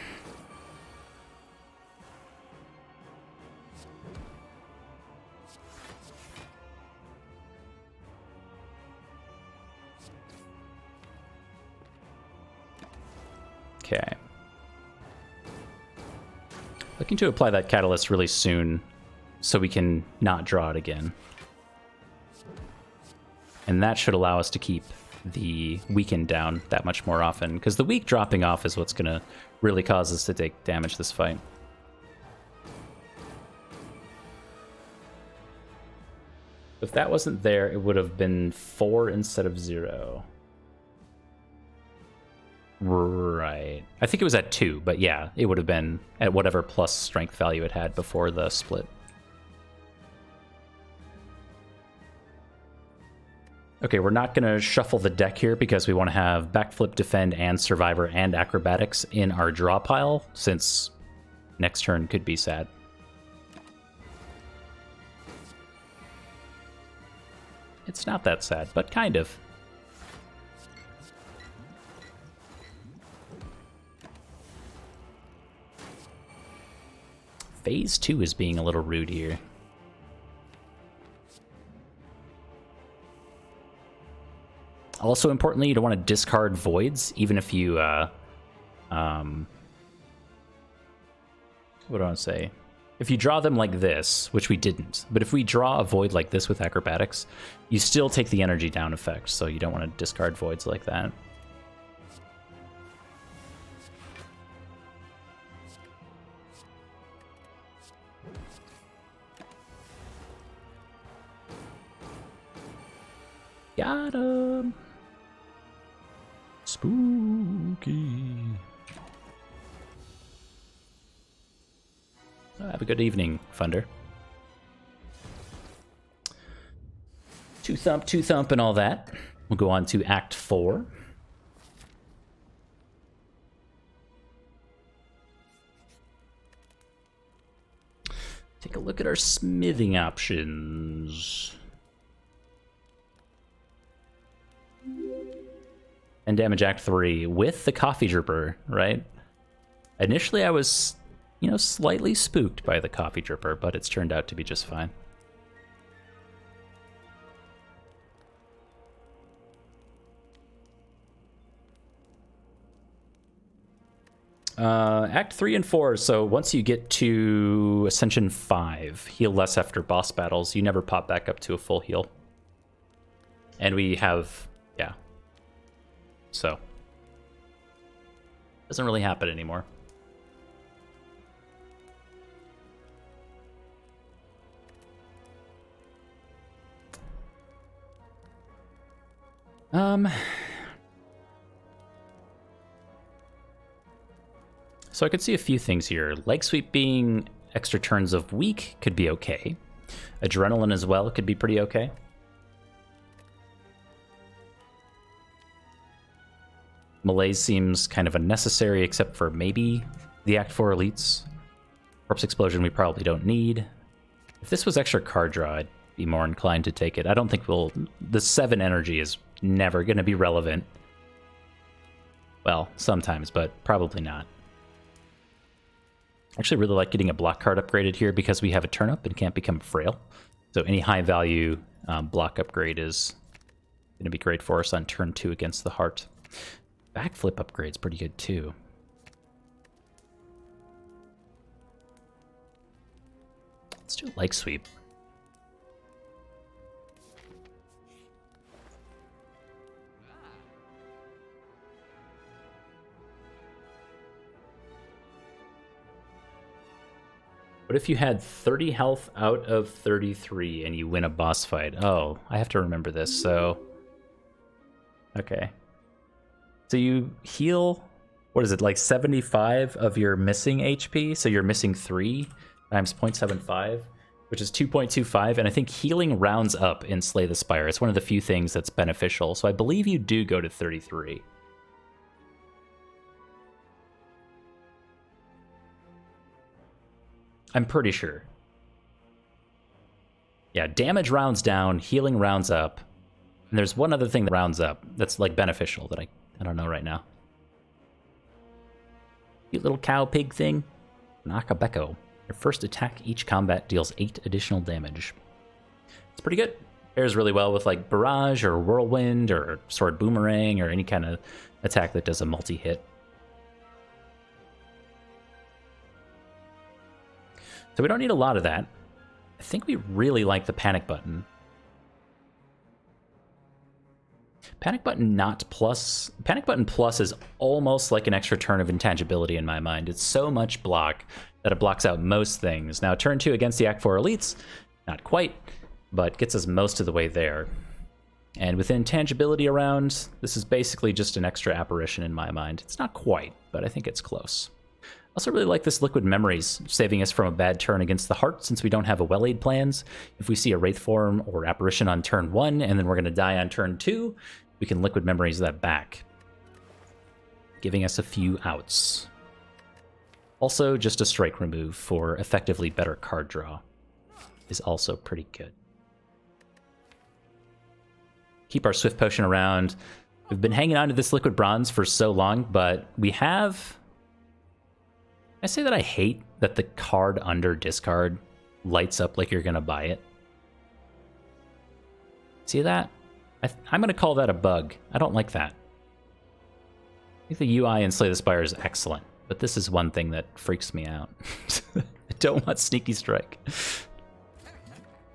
Okay. Looking to apply that catalyst really soon so we can not draw it again. And that should allow us to keep the weaken down that much more often, because the weak dropping off is what's going to really cause us to take damage this fight. If that wasn't there, it would have been 4 instead of 0. Right. I think it was at 2, but yeah, it would have been at whatever plus strength value it had before the split. Okay, we're not going to shuffle the deck here because we want to have Backflip, Defend, and Survivor and Acrobatics in our draw pile, since next turn could be sad. It's not that sad, but kind of. Phase 2 is being a little rude here. Also, importantly, you don't want to discard voids, even if you, what do I want to say? If you draw them like this, which we didn't, but if we draw a void like this with Acrobatics, you still take the energy down effect, so you don't want to discard voids like that. Got him! Spooky. Have a good evening, Funder. Two thump, and all that. We'll go on to Act 4. Take a look at our smithing options. And damage Act 3 with the Coffee Dripper, right? Initially I was, slightly spooked by the Coffee Dripper, but it's turned out to be just fine. Act 3 and 4, so once you get to Ascension 5, heal less after boss battles. You never pop back up to a full heal. And we have, yeah. So, doesn't really happen anymore. So I could see a few things here. Leg sweep being extra turns of weak could be okay. Adrenaline as well could be pretty okay. Malaise seems kind of unnecessary, except for maybe the Act 4 elites. Corpse Explosion we probably don't need. If this was extra card draw, I'd be more inclined to take it. I don't think the 7 energy is never going to be relevant. Well, sometimes, but probably not. I actually really like getting a block card upgraded here because we have a turn up and can't become frail. So any high value block upgrade is going to be great for us on turn 2 against the heart. Backflip upgrade's pretty good too. Let's do leg sweep. What if you had 30 health out of 33 and you win a boss fight? Oh, I have to remember this, so... Okay. So you heal what is it, like 75 of your missing HP? So you're missing 3 times 0.75, which is 2.25. And I think healing rounds up in Slay the Spire. It's one of the few things that's beneficial. So I believe you do go to 33. I'm pretty sure. Yeah, damage rounds down, healing rounds up. And there's one other thing that rounds up that's like beneficial that I don't know right now. Cute little cow pig thing. Nakabeko. Your first attack each combat deals 8 additional damage. It's pretty good. Pairs really well with like Barrage or Whirlwind or Sword Boomerang or any kind of attack that does a multi-hit. So we don't need a lot of that. I think we really like the Panic Button. Panic Button Plus is almost like an extra turn of intangibility in my mind. It's so much block that it blocks out most things. Now, turn 2 against the Act 4 elites, not quite, but gets us most of the way there. And with intangibility around, this is basically just an extra apparition in my mind. It's not quite, but I think it's close. I also really like this Liquid Memories, saving us from a bad turn against the Heart since we don't have a Well-Aid plans. If we see a Wraith form or apparition on turn 1 and then we're going to die on turn 2, we can Liquid Memories that back, giving us a few outs. Also, just a strike remove for effectively better card draw is also pretty good. Keep our Swift Potion around. We've been hanging on to this Liquid Bronze for so long, but we have... I say that I hate that the card under discard lights up like you're going to buy it. See that? I'm going to call that a bug. I don't like that. I think the UI in Slay the Spire is excellent, but this is one thing that freaks me out. I don't want Sneaky Strike.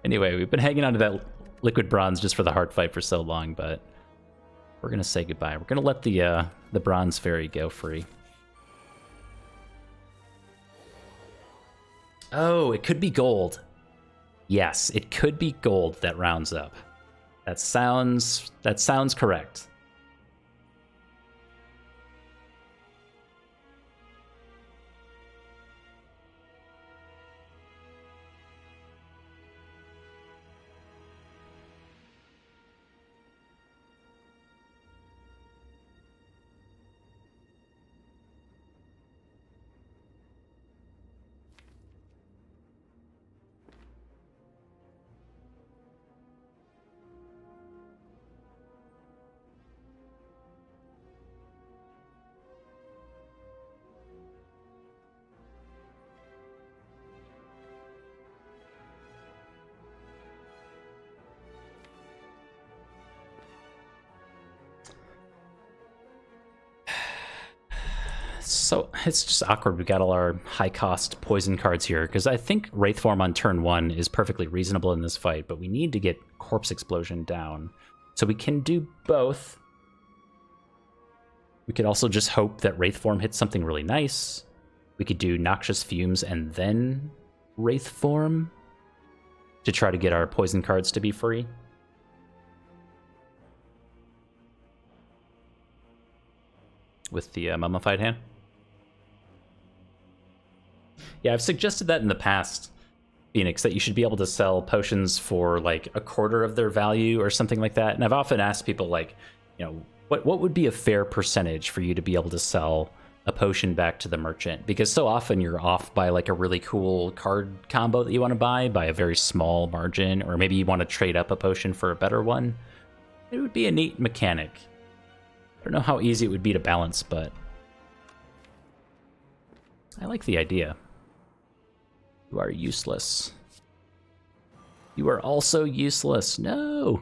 Anyway, we've been hanging on to that Liquid Bronze just for the Heart fight for so long, but we're going to say goodbye. We're going to let the Bronze Fairy go free. Oh, it could be gold. Yes, it could be gold that rounds up. That sounds correct. So it's just awkward. We got all our high-cost poison cards here, because I think Wraith Form on turn 1 is perfectly reasonable in this fight, but we need to get Corpse Explosion down. So we can do both. We could also just hope that Wraith Form hits something really nice. We could do Noxious Fumes and then Wraith Form to try to get our poison cards to be free. With the Mummified Hand. Yeah, I've suggested that in the past, Phoenix, that you should be able to sell potions for like a quarter of their value or something like that. And I've often asked people, like, you know, what would be a fair percentage for you to be able to sell a potion back to the merchant? Because so often you're off by like a really cool card combo that you want to buy by a very small margin, or maybe you want to trade up a potion for a better one. It would be a neat mechanic. I don't know how easy it would be to balance, but I like the idea. You are useless. You are also useless. No!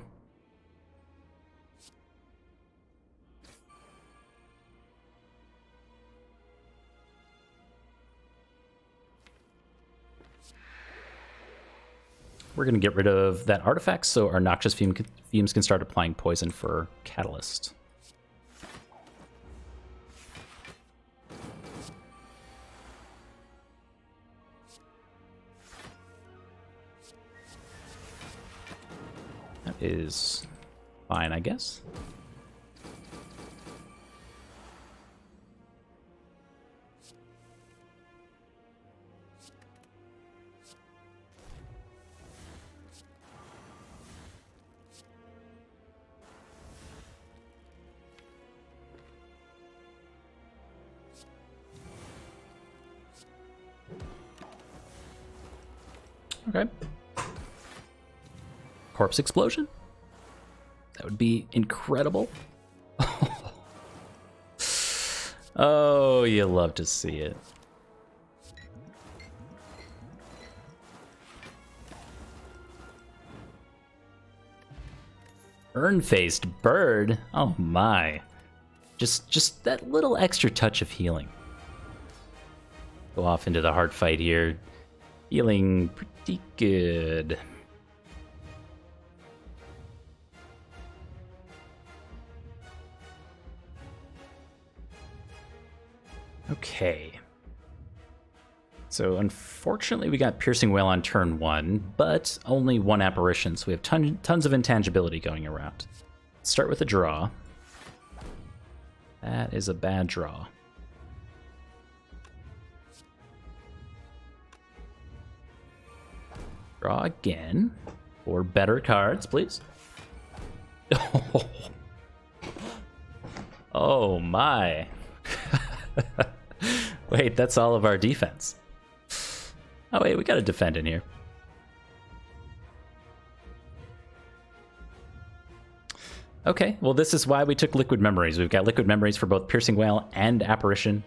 We're going to get rid of that artifact so our Noxious Fumes can start applying poison for Catalyst. That is fine, I guess. Okay. Corpse explosion? That would be incredible. Oh, you love to see it. Urn-faced bird? Oh my. Just that little extra touch of healing. Go off into the hard fight here. Feeling pretty good. Okay. So unfortunately we got Piercing Wail on turn 1, but only 1 apparition, so we have tons of intangibility going around. Let's start with a draw. That is a bad draw. Draw again. For better cards, please. Oh my. Wait, that's all of our defense. Oh wait, we got a defend in here. Okay, well this is why we took Liquid Memories. We've got Liquid Memories for both Piercing Wail and Apparition.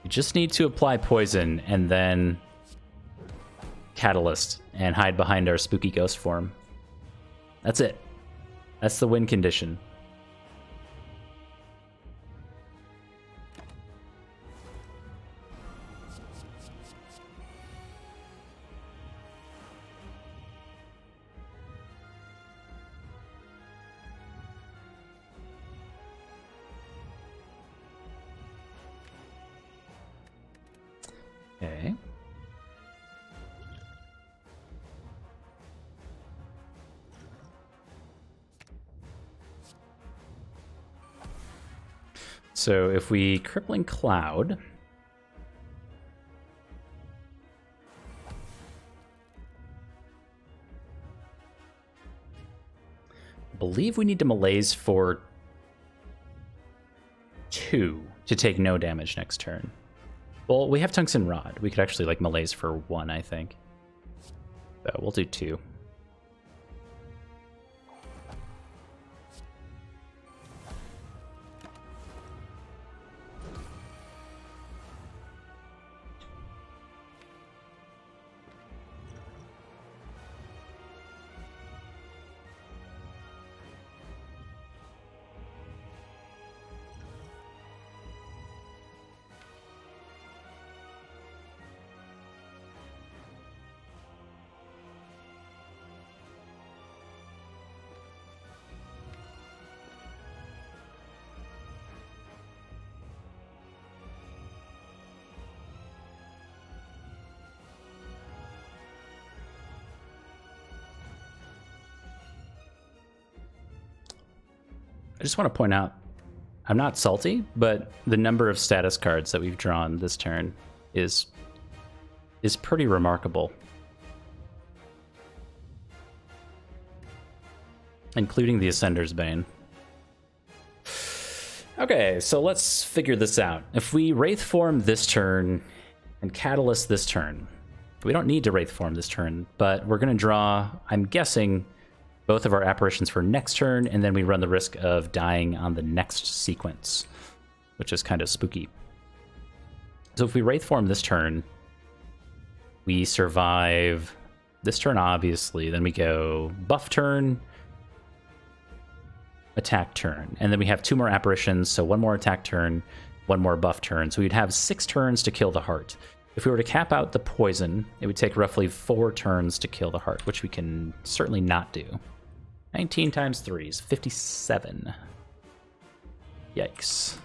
We just need to apply Poison and then Catalyst and hide behind our spooky ghost form. That's it. That's the win condition. Okay. So if we Crippling Cloud, I believe we need to malaise for 2 to take no damage next turn. Well, we have Tungsten Rod. We could actually like malaise for 1, I think. So we'll do 2. I just want to point out, I'm not salty, but the number of status cards that we've drawn this turn is pretty remarkable. Including the Ascender's Bane. Okay, so let's figure this out. If we Wraith Form this turn and Catalyst this turn, we don't need to Wraith Form this turn, but we're going to draw, I'm guessing, both of our apparitions for next turn, and then we run the risk of dying on the next sequence, which is kind of spooky. So if we Wraith Form this turn, we survive this turn, obviously. Then we go buff turn, attack turn, and then we have 2 more apparitions, so 1 more attack turn, 1 more buff turn. So we'd have 6 turns to kill the heart. If we were to cap out the poison, it would take roughly 4 turns to kill the heart, which we can certainly not do. 19 times 3 is 57. Yikes.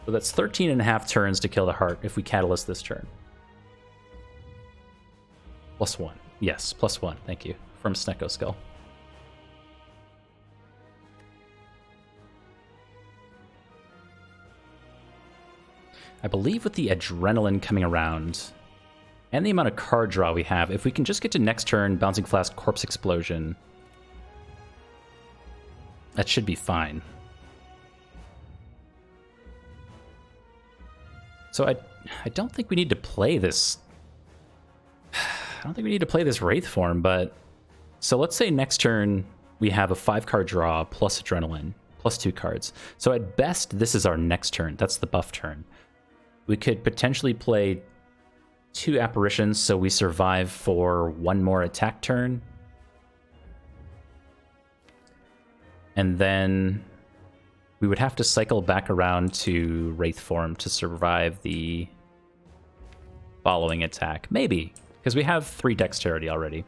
So that's 13 and a half turns to kill the heart if we Catalyst this turn. +1. Yes, +1. Thank you. From Snecko Skull. I believe with the adrenaline coming around and the amount of card draw we have, if we can just get to next turn, Bouncing Flask, Corpse Explosion, that should be fine. So I don't think we need to play this. I don't think we need to play this Wraith form, but so let's say next turn we have a 5-card draw plus Adrenaline, plus 2 cards. So at best, this is our next turn. That's the buff turn. We could potentially play 2 Apparitions, so we survive for 1 more attack turn. And then we would have to cycle back around to Wraith form to survive the following attack. Maybe, because we have 3 Dexterity already.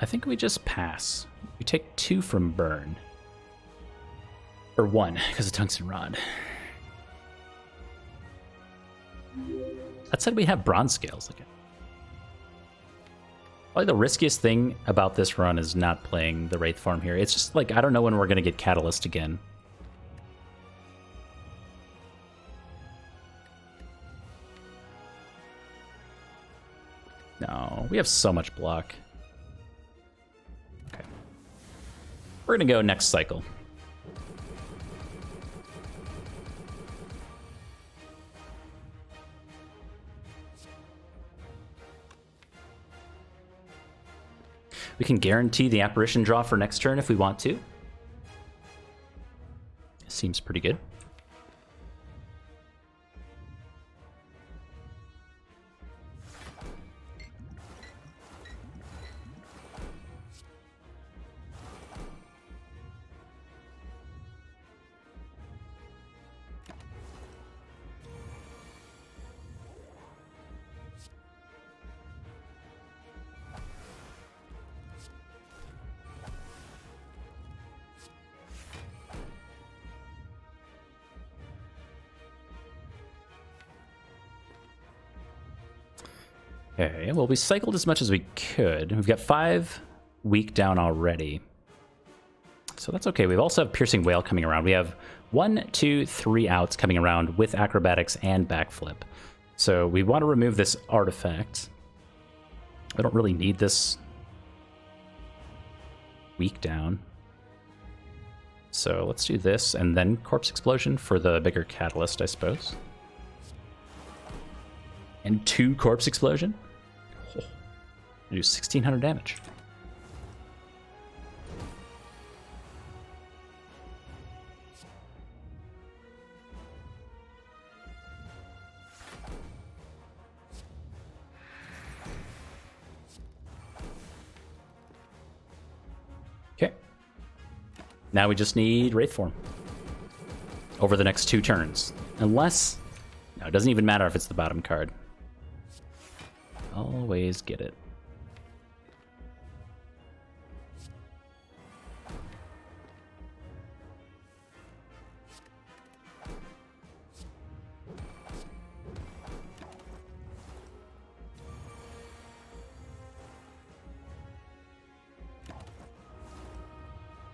I think we just pass. We take 2 from burn. Or 1, because of Tungsten Rod. That said, we have Bronze Scales again. Probably the riskiest thing about this run is not playing the Wraith form here. It's just like, I don't know when we're going to get Catalyst again. No, we have so much block. Okay. We're going to go next cycle. We can guarantee the Apparition draw for next turn if we want to. Seems pretty good. Okay, well, we cycled as much as we could. We've got 5 weak down already. So that's okay. We also have Piercing Wail coming around. We have 1, 2, 3 outs coming around with Acrobatics and Backflip. So we want to remove this artifact. I don't really need this weak down. So let's do this, and then Corpse Explosion for the bigger catalyst, I suppose. And 2 Corpse Explosion. Oh, do 1,600 damage. Okay. Now we just need Wraith Form over the next 2 turns. Unless... No, it doesn't even matter if it's the bottom card. Always get it.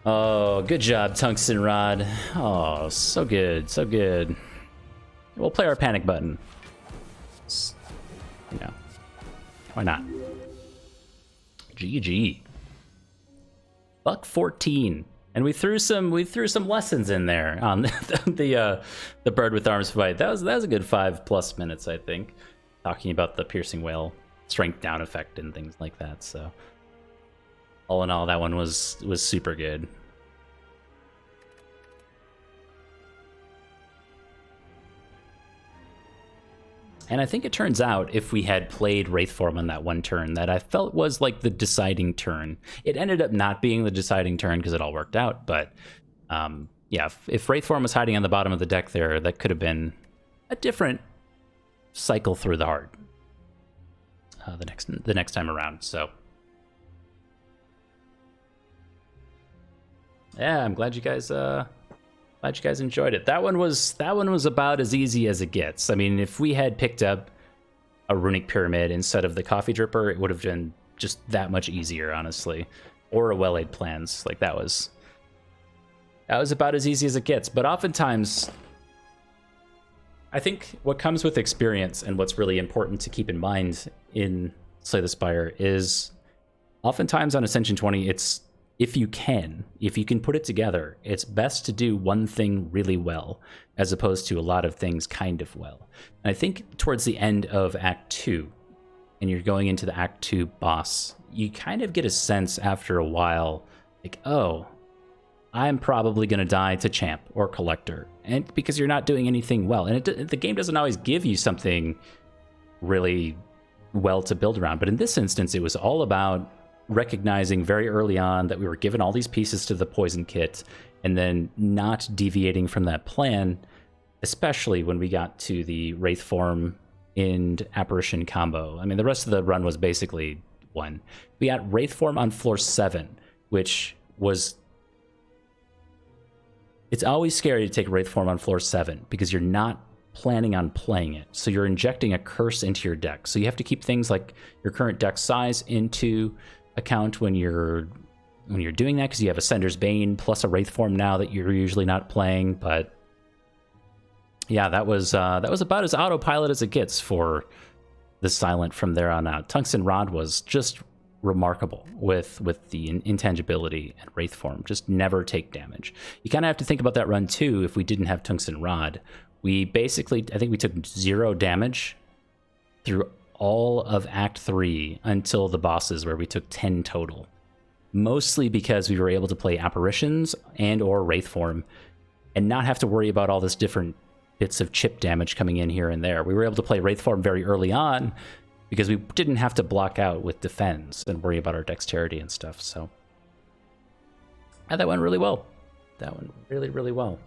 Oh, good job, Tungsten Rod. Oh, so good, so good. We'll play our panic button. You know, why not? GG. Buck 14, and we threw some lessons in there on the Bird with Arms fight. That was a good 5+ minutes, I think, talking about the Piercing Wail strength down effect and things like that. So all in all, that one was super good. And I think it turns out, if we had played Wraithform on that one turn, that I felt was like the deciding turn. It ended up not being the deciding turn because it all worked out, but yeah, if Wraithform was hiding on the bottom of the deck there, that could have been a different cycle through the heart the next time around. So yeah, I'm glad you guys enjoyed it. That one was about as easy as it gets. I mean, if we had picked up a Runic Pyramid instead of the Coffee Dripper, it would have been just that much easier, honestly. Or a Well-Laid Plans. Like, that was about as easy as it gets. But oftentimes, I think what comes with experience and what's really important to keep in mind in Slay the Spire is oftentimes on Ascension 20, it's if you can put it together, it's best to do one thing really well as opposed to a lot of things kind of well. And I think towards the end of Act 2, and you're going into the Act 2 boss, you kind of get a sense after a while, like, oh, I'm probably going to die to Champ or Collector, and because you're not doing anything well. And the game doesn't always give you something really well to build around. But in this instance, it was all about recognizing very early on that we were given all these pieces to the poison kit and then not deviating from that plan, especially when we got to the Wraith form and Apparition combo. I mean, the rest of the run was basically one. We got Wraith form on floor 7, which was... It's always scary to take Wraith form on floor 7 because you're not planning on playing it. So you're injecting a curse into your deck. So you have to keep things like your current deck size into account when you're doing that, because you have Ascender's Bane plus a Wraith form now that you're usually not playing. But yeah, that was about as autopilot as it gets for the Silent from there on out. Tungsten Rod was just remarkable with the intangibility and Wraith form. Just never take damage. You kind of have to think about that run too. If we didn't have Tungsten Rod, we basically, I think we took 0 damage through all of Act 3 until the bosses, where we took 10 total. Mostly because we were able to play Apparitions and or Wraith form and not have to worry about all this different bits of chip damage coming in here and there. We were able to play Wraith form very early on because we didn't have to block out with defense and worry about our dexterity and stuff. So, and that went really well. That went really, really well.